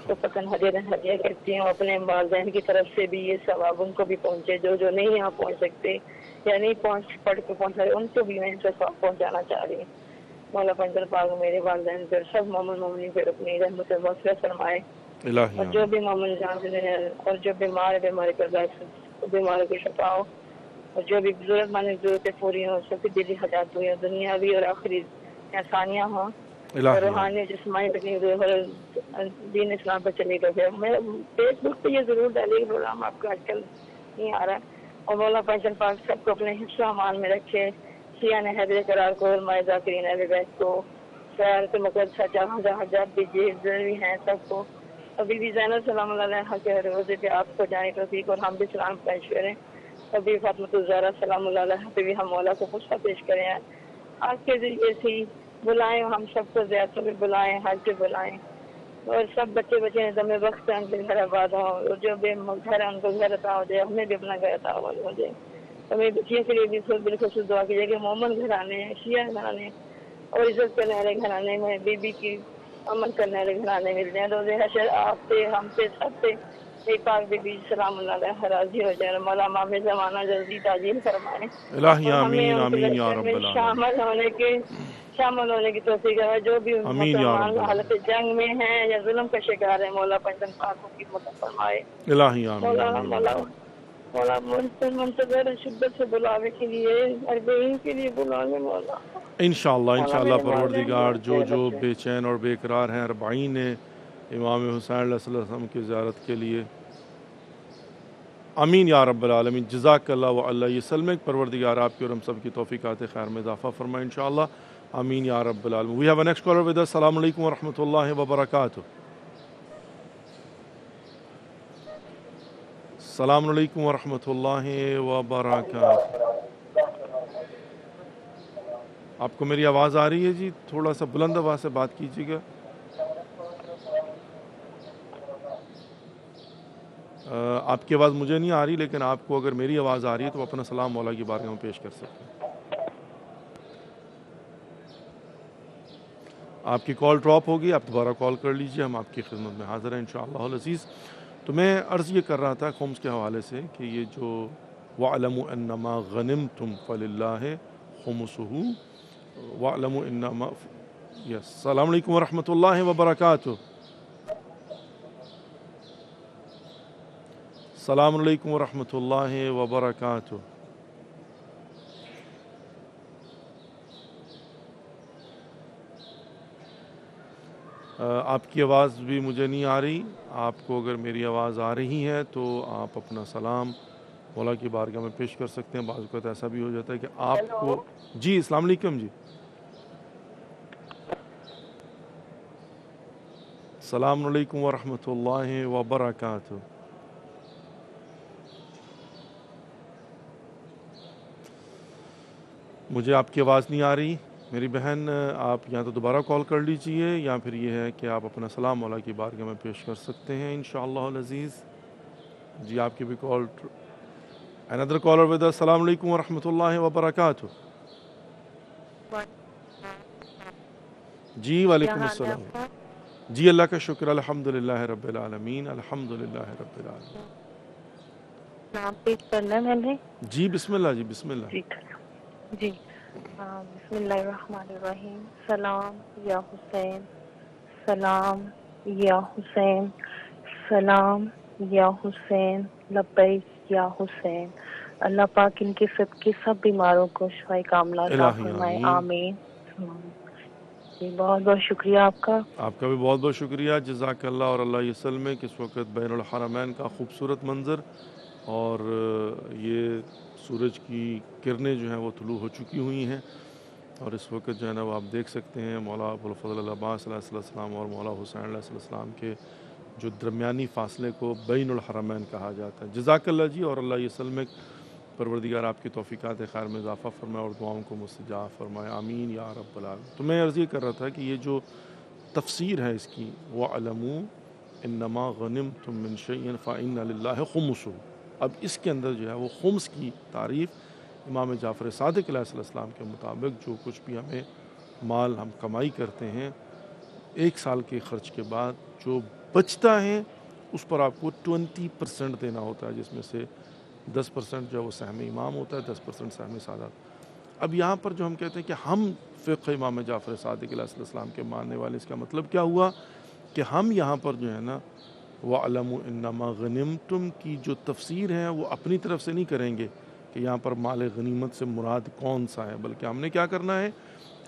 [SPEAKER 4] تو فتن ہدیہ کرتی ہوں اپنے والدین کی طرف سے بھی یہ ثواب ان کو بھی پہنچے، جو نہیں یہاں پہنچ سکتے یا نہیں پڑھ کے پہنچا رہے ان کو بھی میں ان سے پہنچانا چاہ رہی ہوں۔ مولا پنجل پاک میرے والدین پر سب مومن مومنین پر اپنی رحمت و مغفرت فرمائے، اور جو بھی مومن جان ہیں اور جو بیمار ہے بیماری پر بیماروں کو شفا ہو، اور جو بھی ضرورت مند ضرورتیں پوری ہوں، سب کی دلی حاجات ہوئی ہوں، دنیاوی اور آخری آسانیاں ہوں، اور روحانی جسمانی دین اسلام پر چلے گئے۔ میں فیس بک پہ یہ ضرور ڈالے پروگرام آپ کا آج کل نہیں آ رہا ہے، اور مولا پنجل پاک سب کو اپنے حفظ و امان میں رکھے، سیاح حیدر قرار کو علماء ذاکرین اہل بیت کو سیارت مقدسہ جہاں جہاں جب بھی ضروری ہیں سب کو، ابھی بھی زینب سلام اللہ علیہ کے روزے پہ آپ کو جانے توفیق اور ہم بھی سلام پیش کریں، ابھی فاطمۃ الزہرا سلام اللہ علیہ پہ بھی ہم مولا کو غصہ پیش کریں، آپ کے ذریعے سے بلائیں، ہم سب کو زیادہ بھی بلائیں، حج پہ بلائیں، اور سب بچے دم وقت ان کے گھر آباد ہوں، اور جو بے گھر ہیں ان کو گھر عطا ہو جائے، ہمیں بھی اپنا گھر عطا ہو جائے، ہمیں بچیوں کے لیے بھی بالخصوص دعا کیجیے کہ مومن گھرانے شیعہ گھرانے اور عزت کرنے والے گھرانے میں بی بی کی امن کرنے والے گھرانے مل جائیں، روز حشر آپ پہ ہم پہ سب پہ پاک بی بی سلام اللہ علیہ راضی ہو جائے، مولا امام زمانہ جلدی تعجیل فرمائے،
[SPEAKER 3] الہی
[SPEAKER 4] اور ہمیں
[SPEAKER 3] آمین
[SPEAKER 4] ان کے
[SPEAKER 3] آمین یا
[SPEAKER 4] لشکر
[SPEAKER 3] رب
[SPEAKER 4] میں
[SPEAKER 3] العالمین،
[SPEAKER 4] شامل ہونے کی توفیق ہے، جو بھی
[SPEAKER 3] آمین یا
[SPEAKER 4] مسلمان
[SPEAKER 3] رب
[SPEAKER 4] حالت
[SPEAKER 3] العالمین،
[SPEAKER 4] جنگ میں ہیں یا ظلم کا شکار ہے، مولا پنجن پاک کی مدد فرمائے،
[SPEAKER 3] الہی آمین
[SPEAKER 4] مولا
[SPEAKER 3] آمین
[SPEAKER 4] مولا مولا منتظر شدت سے بلاوے کے لیے اربعین کے لیے بلانے مولا،
[SPEAKER 3] انشاءاللہ
[SPEAKER 4] میرے والدین
[SPEAKER 3] پروردگار جو
[SPEAKER 4] میرے
[SPEAKER 3] جو
[SPEAKER 4] بچے
[SPEAKER 3] بے چین اور بے قرار ہیں اربعین امام حسین علیہ السلام کی زیارت کے لیے، آمین یا رب العالمین، جزاک اللہ و اللہ یسلمک، پروردگار آپ کی اور ہم سب کی توفیقات خیر میں اضافہ فرمائے انشاءاللہ، آمین یا رب العالمین۔ We have a next caller with us. السلام علیکم ورحمۃ اللہ وبرکاتہ۔ السلام علیکم ورحمۃ اللہ وبرکاتہ۔ آپ کو میری آواز آ رہی ہے جی؟ تھوڑا سا بلند آواز سے بات کیجیے گا۔ آپ کی آواز مجھے نہیں آ رہی، لیکن آپ کو اگر میری آواز آ رہی ہے تو اپنا سلام مولا کی بارگاہ میں پیش کر سکتے ہیں۔ آپ کی کال ڈراپ ہوگی، آپ دوبارہ کال کر لیجئے، ہم آپ کی خدمت میں حاضر ہیں انشاءاللہ العزیز۔ تو میں عرض یہ کر رہا تھا خمس کے حوالے سے کہ یہ جو وَاعْلَمُوا أَنَّمَا غَنِمْتُمْ فَلِلَّهِ خُمُسُهُ وَاعْلَمُوا إِنَّمَا السلام علیکم ورحمۃ اللہ وبرکاتہ۔ السلام علیکم ورحمۃ اللہ وبرکاتہ۔ آپ کی آواز بھی مجھے نہیں آ رہی، آپ کو اگر میری آواز آ رہی ہے تو آپ اپنا سلام مولا کی بارگاہ میں پیش کر سکتے ہیں۔ بعض اوقات ایسا بھی ہو جاتا ہے کہ آپ کو جی السلام علیکم جی، السلام علیکم ورحمۃ اللہ وبرکاتہ۔ مجھے آپ کی آواز نہیں آ رہی میری بہن، آپ یا تو دوبارہ کال کر لیجئے یا پھر یہ ہے کہ آپ اپنا سلام مولا کی بارگاہ میں پیش کر سکتے ہیں انشاءاللہ العزیز۔ جی آپ کی بھی کال، another caller with us. السلام علیکم ورحمۃ اللہ وبرکاتہ۔ جی وعلیکم السلام۔ جی اللہ کا شکر، الحمدللہ رب العالمین، الحمدللہ رب العالمین۔
[SPEAKER 5] نام پیش کرنا ہے میں نے؟
[SPEAKER 3] جی بسم اللہ، جی بسم اللہ۔
[SPEAKER 5] جی بسم اللہ الرحمن الرحیم۔ سلام یا حسین، سلام یا حسین، سلام یا حسین، لبیک یا حسین۔ اللہ پاک ان کے سب بیماروں کو شفائے کاملہ عطا فرمائے، آمین جی بہت بہت شکریہ آپ کا
[SPEAKER 3] بھی بہت بہت شکریہ، جزاک اللہ، اور اللہ یہ سلمے کہ اس وقت بین الحرمین کا خوبصورت منظر، اور یہ سورج کی کرنیں جو ہیں وہ طلوع ہو چکی ہوئی ہیں، اور اس وقت جو ہے نا وہ آپ دیکھ سکتے ہیں مولا ابوالفضل العباس علیہ السلام اور مولا حسین علیہ السلام کے جو درمیانی فاصلے کو بین الحرمین کہا جاتا ہے۔ جزاک اللہ جی، اور اللہ یہ سلمک، پروردگار آپ کی توفیقات خیر میں اضافہ فرمائے اور دعاؤں کو مستجاب فرمائے، آمین یا رب العالمین۔ تو میں عرض یہ کر رہا تھا کہ یہ جو تفسیر ہے اس کی، وَعْلَمُوا إِنَّمَا غَنِمْتُم مِّن شَيْءٍ فَإِنَّ لِلَّهِ خُمُسُهُ، اب اس کے اندر جو ہے وہ خمس کی تعریف امام جعفر صادق علیہ السلام کے مطابق جو کچھ بھی ہمیں مال ہم کمائی کرتے ہیں، ایک سال کے خرچ کے بعد جو بچتا ہے اس پر آپ کو 20% دینا ہوتا ہے، جس میں سے 10% جو ہے وہ سہم امام ہوتا ہے، 10% سہم سادات۔ اب یہاں پر جو ہم کہتے ہیں کہ ہم فقہ امام جعفر صادق علیہ السلام کے ماننے والے، اس کا مطلب کیا ہوا کہ ہم یہاں پر جو ہے نا وَعْلَمُوا إِنَّمَا غَنِمْتُم کی جو تفسیر ہے وہ اپنی طرف سے نہیں کریں گے کہ یہاں پر مال غنیمت سے مراد کون سا ہے، بلکہ ہم نے کیا کرنا ہے،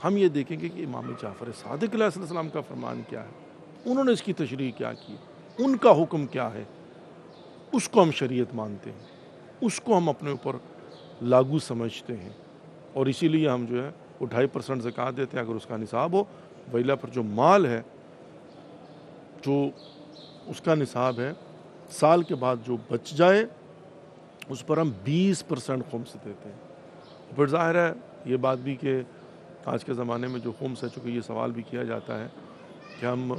[SPEAKER 3] ہم یہ دیکھیں گے کہ امام جعفر صادق علیہ السلام کا فرمان کیا ہے، انہوں نے اس کی تشریح کیا کی، ان کا حکم کیا ہے، اس کو ہم شریعت مانتے ہیں، اس کو ہم اپنے اوپر لاگو سمجھتے ہیں، اور اسی لیے ہم جو ہے وہ 2.5% زکوٰۃ دیتے ہیں اگر اس کا نصاب ہو، ویلا پر جو مال ہے جو اس کا نصاب ہے، سال کے بعد جو بچ جائے اس پر ہم 20% خمس دیتے ہیں۔ پھر ظاہر ہے یہ بات بھی کہ آج کے زمانے میں جو خمس ہے، چونکہ یہ سوال بھی کیا جاتا ہے کہ ہم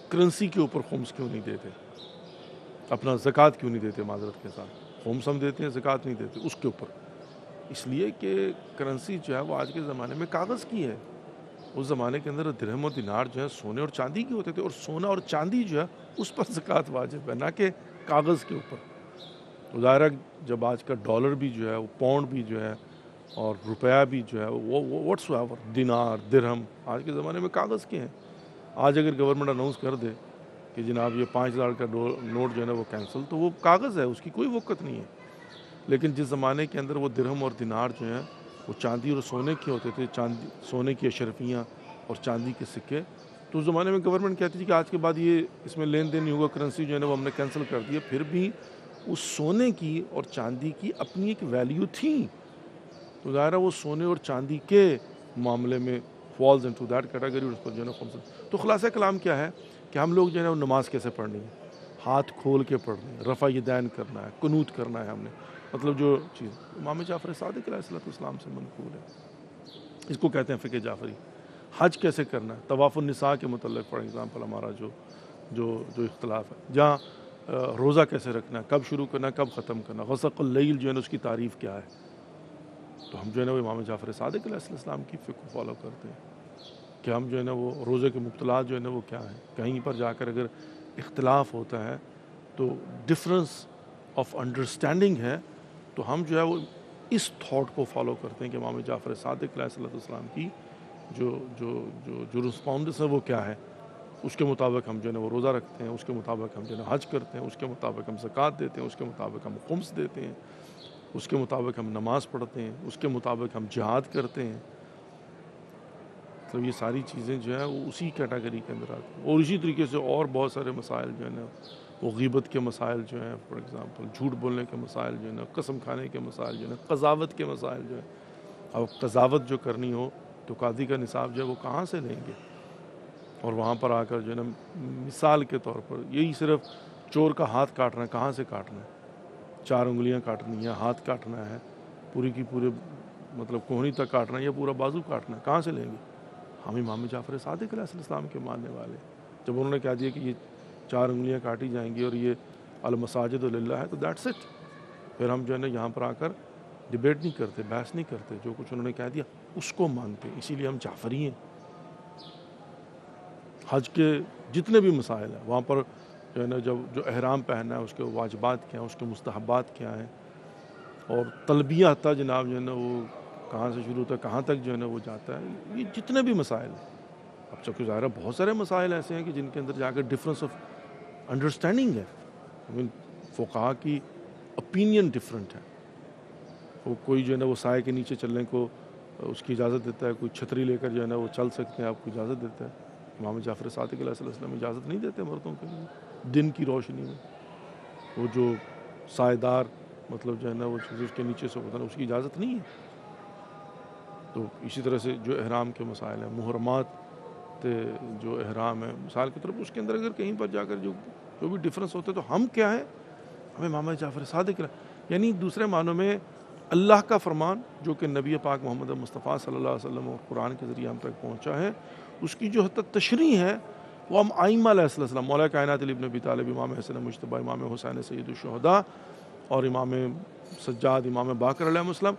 [SPEAKER 3] کرنسی کے اوپر خمس کیوں نہیں دیتے، اپنا زکوٰۃ کیوں نہیں دیتے، معذرت کے ساتھ خمس ہم دیتے ہیں، زکوٰۃ نہیں دیتے اس کے اوپر، اس لیے کہ کرنسی جو ہے وہ آج کے زمانے میں کاغذ کی ہے، اس زمانے کے اندر درہم اور دینار جو ہے سونے اور چاندی کے ہوتے تھے، اور سونا اور چاندی جو ہے اس پر زکوٰۃ واجب ہے، نہ کہ کاغذ کے اوپر۔ ظاہر ہے جب آج کا ڈالر بھی جو ہے وہ پاؤنڈ بھی جو ہے اور روپیہ بھی جو ہے وہ واٹس ایور، دینار درہم آج کے زمانے میں کاغذ کے ہیں۔ آج اگر گورنمنٹ اناؤنس کر دے کہ جناب یہ 5,000 کا نوٹ جو ہے نا وہ کینسل، تو وہ کاغذ ہے، اس کی کوئی وقت نہیں ہے۔ لیکن جس زمانے کے اندر وہ درہم اور دینار جو ہیں وہ چاندی اور سونے کے ہوتے تھے، سونے کی اشرفیاں اور چاندی کے سکے، تو اس زمانے میں گورنمنٹ کہتی تھی کہ آج کے بعد یہ اس میں لین دین نہیں ہوگا، کرنسی جو ہے نا وہ ہم نے کینسل کر دی ہے۔ پھر بھی اس سونے کی اور چاندی کی اپنی ایک ویلیو تھی، تو ظاہر ہے وہ سونے اور چاندی کے معاملے میں فالز انٹو دیٹ کیٹیگری، اس پر جو ہے نا خمس۔ تو خلاصہ کلام کیا ہے کہ ہم لوگ جو ہے نا نماز کیسے پڑھنی ہے، ہاتھ کھول کے پڑھنی ہے، رفع یدین کرنا ہے، قنوت کرنا ہے، ہم نے مطلب جو چیز امام جعفر صادق علیہ السلام سے منقول ہے، اس کو کہتے ہیں فقہ جعفری۔ حج کیسے کرنا ہے، طواف النساء کے متعلق فار ایگزامپل ہمارا جو اختلاف ہے، جہاں روزہ کیسے رکھنا ہے، کب شروع کرنا ہے، کب ختم کرنا، غسق اللیل جو ہے نا اس کی تعریف کیا ہے، تو ہم جو ہے نا وہ امام جعفر صادق علیہ السلام کی فقہ فالو کرتے ہیں کہ ہم جو ہے نا وہ روزے کے مبطلات جو ہے نا وہ کیا ہیں۔ کہیں پر جا کر اگر اختلاف ہوتا ہے تو ڈفرنس آف انڈرسٹینڈنگ ہے، تو ہم جو ہے وہ اس تھاٹ کو فالو کرتے ہیں کہ امام جعفر صادق علیہ السلام کی جو رسپانڈس ہے وہ کیا ہے، اس کے مطابق ہم جو ہے نا وہ روزہ رکھتے ہیں، اس کے مطابق ہم جو ہے نا حج کرتے ہیں، اس کے مطابق ہم زکوٰۃ دیتے ہیں، اس کے مطابق ہم خمس دیتے ہیں، اس کے مطابق ہم نماز پڑھتے ہیں، اس کے مطابق ہم جہاد کرتے ہیں۔ مطلب یہ ساری چیزیں جو ہیں وہ اسی کیٹیگری کے اندر آتی ہیں، اور اسی طریقے سے اور بہت سارے مسائل جو ہے نا وہ غیبت کے مسائل جو ہیں، فار ایگزامپل جھوٹ بولنے کے مسائل جو ہے نا، قسم کھانے کے مسائل جو ہے نا، قضاوت کے مسائل جو ہیں۔ اب قضاوت جو کرنی ہو تو قاضی کا نصاب جو ہے وہ کہاں سے لیں گے، اور وہاں پر آ کر جو ہے نا مثال کے طور پر یہی صرف چور کا ہاتھ کاٹنا ہے، کہاں سے کاٹنا ہے، 4 انگلیاں کاٹنی ہیں، ہاتھ کاٹنا ہے، پوری کی پورے مطلب کوہنی تک کاٹنا ہے یا پورا بازو کاٹنا ہے، کہاں سے لیں گے؟ ہم امام جعفر صادق علیہ السلام کے ماننے والے، جب انہوں نے کہہ دیا کہ یہ 4 انگلیاں کاٹی جائیں گی اور یہ المساجد للہ ہے، تو دیٹس اٹ۔ پھر ہم جو ہے نا یہاں پر آ کر ڈیبیٹ نہیں کرتے، بحث نہیں کرتے، جو کچھ انہوں نے کہہ دیا اس کو مانتے، اسی لیے ہم جعفری ہیں۔ حج کے جتنے بھی مسائل ہیں وہاں پر جو ہے نا جو احرام پہننا ہے اس کے واجبات کیا ہیں، اس کے مستحبات کیا ہیں، اور تلبیہ حتیٰ جناب جو ہے نا وہ کہاں سے شروع ہوتا ہے کہاں تک جو ہے نا وہ جاتا ہے، یہ جتنے بھی مسائل ہیں۔ اب چونکہ ظاہر ہے بہت سارے مسائل ایسے ہیں کہ جن کے اندر جا کر ڈفرینس آف انڈرسٹینڈنگ ہے، فقہا کی اپینین ڈفرینٹ ہے، وہ کوئی جو ہے نا وہ سائے کے نیچے چلنے کو اس کی اجازت دیتا ہے، کوئی چھتری لے کر جو ہے نا وہ چل سکتے ہیں، آپ کو اجازت دیتا ہے. امام جعفر صادق علیہ السلام اجازت نہیں دیتے مردوں کے لیے دن کی روشنی میں، وہ جو سائے دار مطلب جو ہے نا وہ چیز اس کے نیچے سے ہوتا ہے اس کی اجازت نہیں ہے. تو اسی طرح سے جو احرام کے مسائل ہیں، محرمات جو احرام ہے مثال کی طرف، اس کے اندر اگر کہیں پر جا کر جو بھی ڈفرینس ہوتا ہے تو ہم کیا ہیں، ہمیں امام جعفر صادق یعنی دوسرے معنوں میں اللہ کا فرمان جو کہ نبی پاک محمد مصطفیٰ صلی اللہ علیہ وسلم اور قرآن کے ذریعے ہم تک پہنچا ہے، اس کی جو تشریح ہے وہ ہم ائمہ علیہ السلام، مولا کائنات علی بن ابی طالب، امام حسن مجتبیٰ، امام حسین سید الشہداء اور امام سجاد، امام باقر علیہ السلام،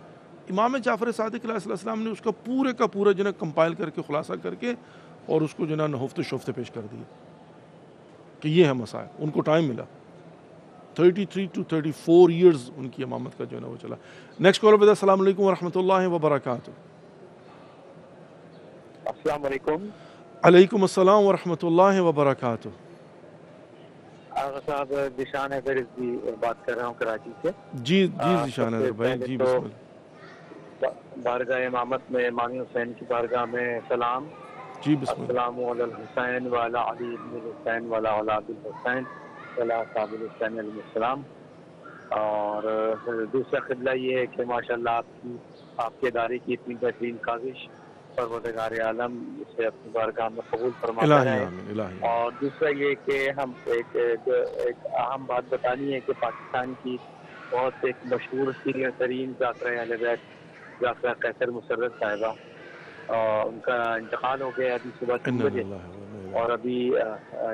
[SPEAKER 3] امام جعفر صادق علیہ السلام نے اس کا پورے کا پورا جو ہے کمپائل کر کے خلاصہ کر کے اور اس کو جو ہے نہفت و شفت پیش کر دیا کہ یہ ہے مسائل. ان کو ٹائم ملا 33 to 34 ایئرز ان کی امامت کا جو ہے نا وہ چلا. نیکسٹ کالر پہ. السلام علیکم ورحمۃ اللہ وبرکاتہ.
[SPEAKER 6] السلام علیکم.
[SPEAKER 3] علیکم السلام ورحمۃ اللہ وبرکاتہ.
[SPEAKER 6] آغا صاحب ذیشان حیدر بھی بات کر رہا ہوں کراچی سے.
[SPEAKER 3] جی ذیشان حیدر بھائی، جی بسم اللہ.
[SPEAKER 6] بارگاہ امامت میں امام حسین کی بارگاہ میں سلام.
[SPEAKER 3] جی بسم اللہ.
[SPEAKER 6] السلام علی الحسین وعلی علی بن الحسین وعلی اولاد الحسین وعلی صاحب الحسین علیہ السلام. اور دوسرا قبلہ یہ ہے کہ ماشاءاللہ آپ کے ادارے کی اتنی بہترین کاوش پروردگار عالم اسے اپنی بارگاہ میں قبول فرماتا ہے. اور دوسرا یہ کہ ہم ایک اہم بات بتانی ہے کہ پاکستان کی بہت ایک مشہور سینئر ترین ذاکرہ اہل بیت ذاکرہ قیصر مسرت صاحبہ، ان کا انتقال ہو گیا ابھی صبح 3 بجے، اور ابھی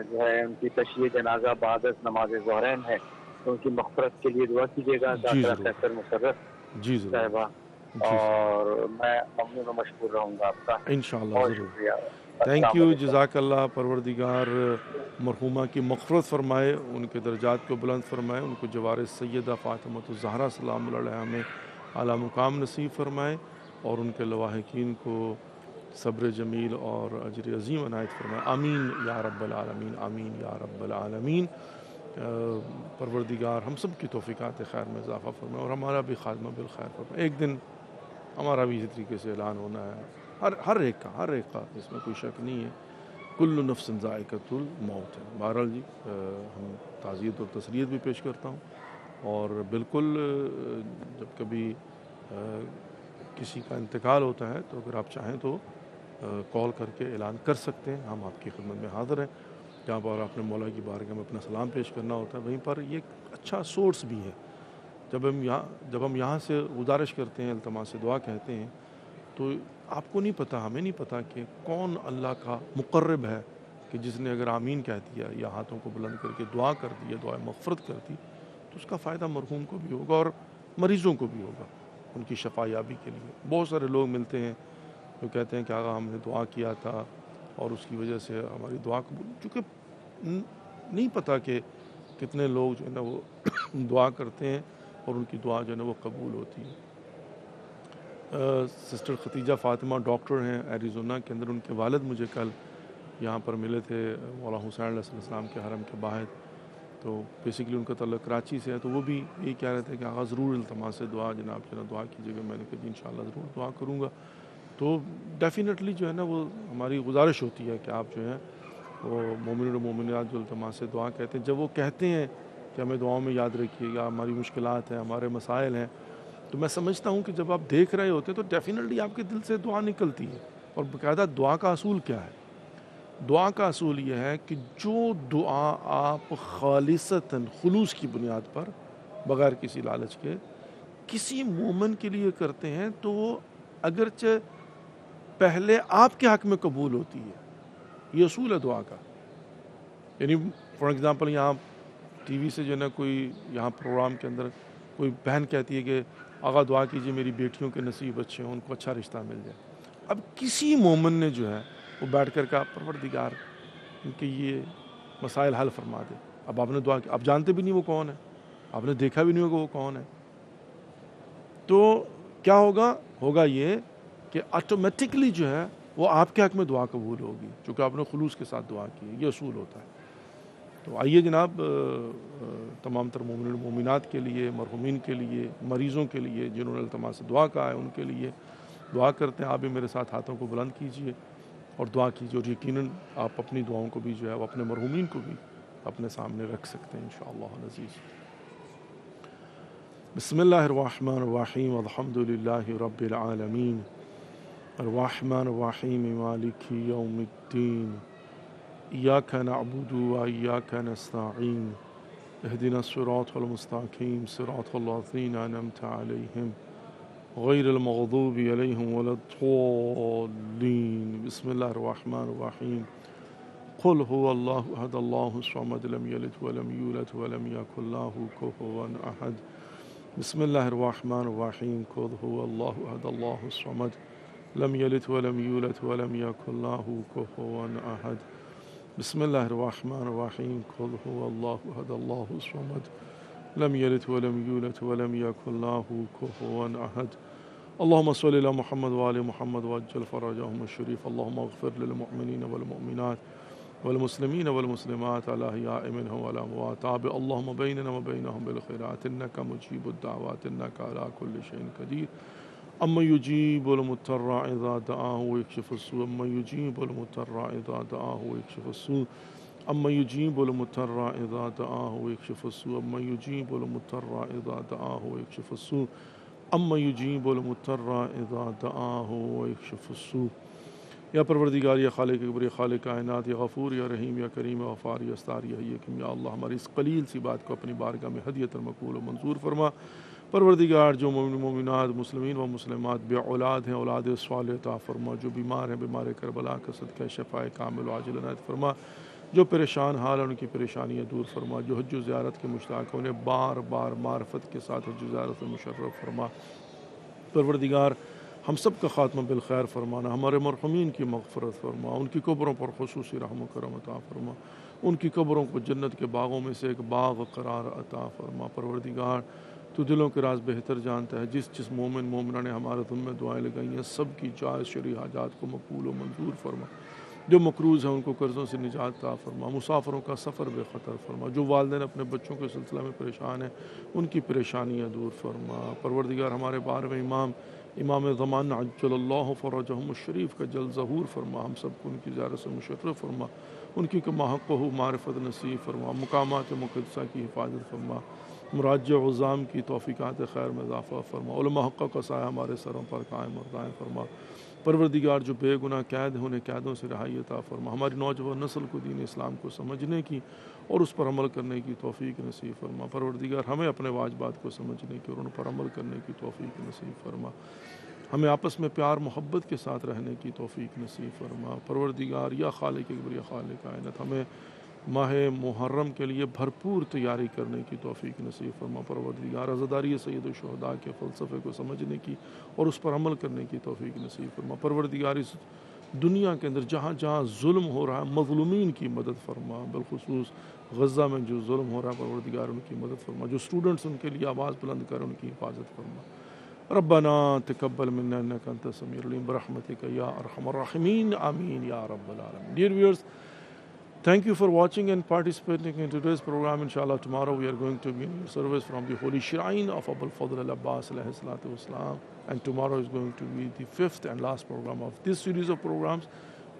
[SPEAKER 6] جو ہے ان کی تشییع جنازہ بعد از نماز ظہرین ہے، تو ان کی مغفرت کے لیے دعا کیجیے گا ذاکرہ قیصر مسرت صاحبہ. اور میں ممنون و مشکور رہوں گا آپ کا
[SPEAKER 3] انشاءاللہ.
[SPEAKER 6] بہت
[SPEAKER 3] ضرور.
[SPEAKER 6] شکریہ.
[SPEAKER 3] تھینک یو، جزاک اللہ. پروردگار مرحومہ کی مغفرت فرمائے، ان کے درجات کو بلند فرمائے، ان کو جوار سیدہ فاطمۃ الزہرا سلام اللہ علیہا میں اعلیٰ مقام نصیب فرمائے، اور ان کے لواحقین کو صبر جمیل اور اجر عظیم عنایت فرمائے. آمین یا رب العالمین، آمین یا رب العالمین. پروردگار ہم سب کی توفیقات خیر میں اضافہ فرمائے اور ہمارا بھی خاتمہ بالخیر فرمائے. ایک دن ہمارا بھی اسی طریقے سے اعلان ہونا ہے، ہر ایک کا، اس میں کوئی شک نہیں ہے. کل نفس ذائقۃ الموت ہے. بہرحال جی ہم تعزیت اور تسلیت بھی پیش کرتا ہوں، اور بالکل جب کبھی کسی کا انتقال ہوتا ہے تو اگر آپ چاہیں تو کال کر کے اعلان کر سکتے ہیں، ہم آپ کی خدمت میں حاضر ہیں. جہاں پر آپ نے مولا کی بارگاہ میں اپنا سلام پیش کرنا ہوتا ہے، وہیں پر یہ ایک اچھا سورس بھی ہے. جب ہم یہاں سے گزارش کرتے ہیں، التماس دعا کہتے ہیں، تو آپ کو نہیں پتہ، ہمیں نہیں پتہ کہ کون اللہ کا مقرب ہے کہ جس نے اگر آمین کہہ دیا یا ہاتھوں کو بلند کر کے دعا کر دی یا دعا مغفرت کر دی تو اس کا فائدہ مرحوم کو بھی ہوگا اور مریضوں کو بھی ہوگا ان کی شفا یابی کے لیے. بہت سارے لوگ ملتے ہیں جو کہتے ہیں کہ آقا ہم نے دعا کیا تھا اور اس کی وجہ سے ہماری دعا قبول، چونکہ نہیں پتہ کہ کتنے لوگ جو ہے نا وہ دعا کرتے ہیں اور ان کی دعا جو ہے نا وہ قبول ہوتی ہے. سسٹر ختیجہ فاطمہ ڈاکٹر ہیں ایریزونا کے اندر، ان کے والد مجھے کل یہاں پر ملے تھے مولا حسین علیہ السلام کے حرم کے باہر. تو بیسیکلی ان کا تعلق کراچی سے ہے، تو وہ بھی یہی کہہ رہے تھے کہ آغا ضرور التماس سے دعا جناب جو ہے نا دعا کیجیے گا. میں نے کہا جی انشاءاللہ ضرور دعا کروں گا. تو ڈیفینیٹلی جو ہے نا وہ ہماری گزارش ہوتی ہے کہ آپ جو ہیں وہ مومنین و مومنات جو التماس سے دعا کہتے ہیں، جب وہ کہتے ہیں کہ ہمیں دعاؤں میں یاد رکھیے گا، ہماری مشکلات ہیں، ہمارے مسائل ہیں، تو میں سمجھتا ہوں کہ جب آپ دیکھ رہے ہوتے ہیں تو ڈیفینیٹلی آپ کے دل سے دعا نکلتی ہے. اور باقاعدہ دعا کا اصول کیا ہے؟ دعا کا اصول یہ ہے کہ جو دعا آپ خالصتاً خلوص کی بنیاد پر بغیر کسی لالچ کے کسی مومن کے لیے کرتے ہیں تو وہ اگرچہ پہلے آپ کے حق میں قبول ہوتی ہے. یہ اصول ہے دعا کا. یعنی فار ایگزامپل یہاں ٹی وی سے جو ہے نا کوئی یہاں پروگرام کے اندر کوئی بہن کہتی ہے کہ آقا دعا کیجیے میری بیٹیوں کے نصیب اچھے ہوں، ان کو اچھا رشتہ مل جائے. اب کسی مومن نے جو ہے وہ بیٹھ کر کہا پروردگار ان کے یہ مسائل حل فرما دے. اب آپ نے دعا کی، آپ جانتے بھی نہیں وہ کون ہے، آپ نے دیکھا بھی نہیں ہوگا وہ کون ہے، تو کیا ہوگا یہ کہ آٹومیٹکلی جو ہے وہ آپ کے حق میں دعا قبول ہوگی چونکہ آپ نے خلوص کے ساتھ دعا کی. یہ اصول ہوتا ہے. تو آئیے جناب تمام تر مومنین و مومنات کے لیے، مرحومین کے لیے، مریضوں کے لیے جنہوں نے التماس دعا کہا ہے ان کے لیے دعا کرتے ہیں. آپ بھی میرے ساتھ ہاتھوں کو بلند کیجئے اور دعا کیجئے, اور یقیناً آپ اپنی دعاؤں کو بھی جو ہے وہ اپنے مرحومین کو بھی اپنے سامنے رکھ سکتے ہیں انشاءاللہ العزیز. بسم اللہ الرحمن الرحیم. الحمد للہ رب العالمین الرحمن الرحیم مالک یوم الدین ایاک نعبد و ایاک نستعین اهدنا الصراط المستقیم صراط الذین انعمت علیہم غیر المغضوب علیہم ولا الضالین. بسم اللہ الرحمن الرحیم. قل هو اللہ احد اللہ الصمد لم یلد ولم یولد ولم یکن له کفوا احد. بسم اللہ الرحمن الرحیم. قل هو اللہ احد اللہ الصمد لم یلد ولم یولد ولم یکن له کفوا احد. بسم اللہ الرحمن الرحیم. قل هو اللہ احد اللہ الصمد لم یلد ولم یولد ولم یکن له کفوا احد. اللهم صل على محمد وآل محمد وعجل فرجهم الشريف. اللهم اغفر للمؤمنين والمؤمنات والمسلمين والمسلمات الأحياء منهم والأموات. تابع اللهم بيننا وبينهم بالخيرات إنك مجيب الدعوات إنك على كل شيء قدير. أما يجيب المضطر إذا دعاه ويكشف السوء. أما يجيب المضطر إذا دعاه ويكشف السوء. أما يجيب المضطر إذا دعاه ويكشف السوء. أما يجيب المضطر إذا دعاه ويكشف السوء. أما يجيب المضطر إذا دعاه ويكشف السوء. یا پروردگار، یا خالق اکبر، یا خالق کائنات، یا غفور، یا رحیم، یا کریم، یا غفار، یا ستار، یا حکیم، یا اللہ ہماری اس قلیل سی بات کو اپنی بارگاہ میں ہدیۃ مقبول و منظور فرما. پروردگار جو مومن مومنات مسلمین و مسلمات بے اولاد ہیں اولاد صالح عطا فرما. جو بیمار ہیں بیمار کربلا کا صدقہ شفاء کامل و عاجل عنایت فرما. جو پریشان حال ہیں ان کی پریشانیاں دور فرما. جو حج و زیارت کے مشتاق ہیں انہیں بار بار معرفت کے ساتھ حج و زیارت سے مشرف فرما. پروردگار ہم سب کا خاتمہ بالخیر فرمانا. ہمارے مرحومین کی مغفرت فرما. ان کی قبروں پر خصوصی رحم و کرم عطا فرما. ان کی قبروں کو جنت کے باغوں میں سے ایک باغ قرار عطا فرما. پروردگار تو دلوں کے راز بہتر جانتا ہے. جس مومن مومنہ نے ہمارے ذمہ دعائیں لگائی ہیں سب کی جائز شرعی حاجات کو مقبول و منظور فرما. جو مقروض ہیں ان کو قرضوں سے نجات عطا فرما. مسافروں کا سفر بے خطر فرما. جو والدین اپنے بچوں کے سلسلہ میں پریشان ہیں ان کی پریشانیاں دور فرما. پروردگار ہمارے 12ویں امام زمان عجل اللہ فرجہم الشریف کا جل ظہور فرما. ہم سب کو ان کی زیارت سے مشرف فرما. ان کی محق و معرفت نصیب فرما. مقامات مقدسہ کی حفاظت فرما. مراجع عظام کی توفیقات خیر میں اضافہ فرما. علماء حق کا سایہ ہمارے سروں پر قائم اور دائم فرما. پروردگار جو بے گناہ قید ہیں انہیں قیدوں سے رہائی عطا فرما. ہماری نوجوان نسل کو دین اسلام کو سمجھنے کی اور اس پر عمل کرنے کی توفیق نصیب فرما. پروردگار ہمیں اپنے واجبات کو سمجھنے کی اور ان پر عمل کرنے کی توفیق نصیب فرما. ہمیں آپس میں پیار محبت کے ساتھ رہنے کی توفیق نصیب فرما. پروردگار یا خالق اکبر یا خالق کائنات ہمیں ماہ محرم کے لیے بھرپور تیاری کرنے کی توفیق نصیب فرما. پروردگار عزاداری سید الشہداء کے فلسفے کو سمجھنے کی اور اس پر عمل کرنے کی توفیق نصیب فرما. پروردگار اس دنیا کے اندر جہاں جہاں ظلم ہو رہا ہے مظلومین کی مدد فرما. بالخصوص غزہ میں جو ظلم ہو رہا ہے پروردگار ان کی مدد فرما. جو اسٹوڈنٹس ان کے لیے آواز بلند کر ان کی حفاظت فرما. ربنا تقبل منا انك انت السميع العليم برحمتك يا ارحم الراحمين آمين يا رب العالمين. Dear viewers, thank you for watching and participating in today's program. Inshallah, tomorrow we are going to be in service from the holy shrine of Abul Fadl al-Abbas alayhi salatu wassalam. And tomorrow is going to be the 5th and last program of this series of programs.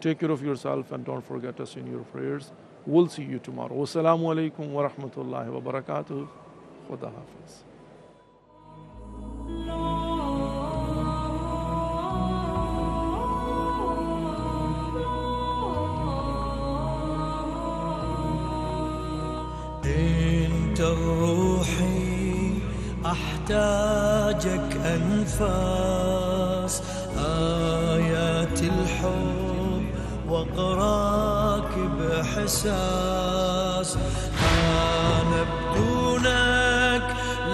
[SPEAKER 3] Take care of yourself and don't forget us in your prayers. We'll see you tomorrow. Wassalamu alaikum wa rahmatullahi wa barakatuh. Khuda hafiz.
[SPEAKER 7] انت روحي احتاجك انفاس ايات الحب واقراك باحساس. انا بدونك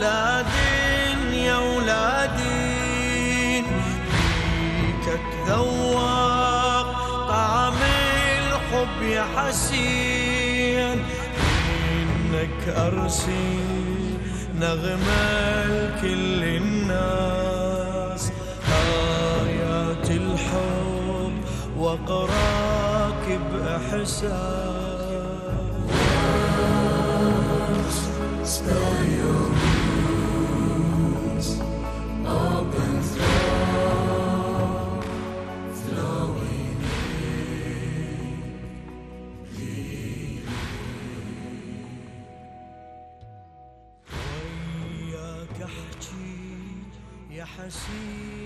[SPEAKER 7] لا دنيا ولا دين. فيك اتذوق طعم الحب يا حسين. انك ارسي نغمة لكل الناس. آيات الحب واقراك بإحساس.
[SPEAKER 1] Spell your wounds, open throat.
[SPEAKER 7] نسيت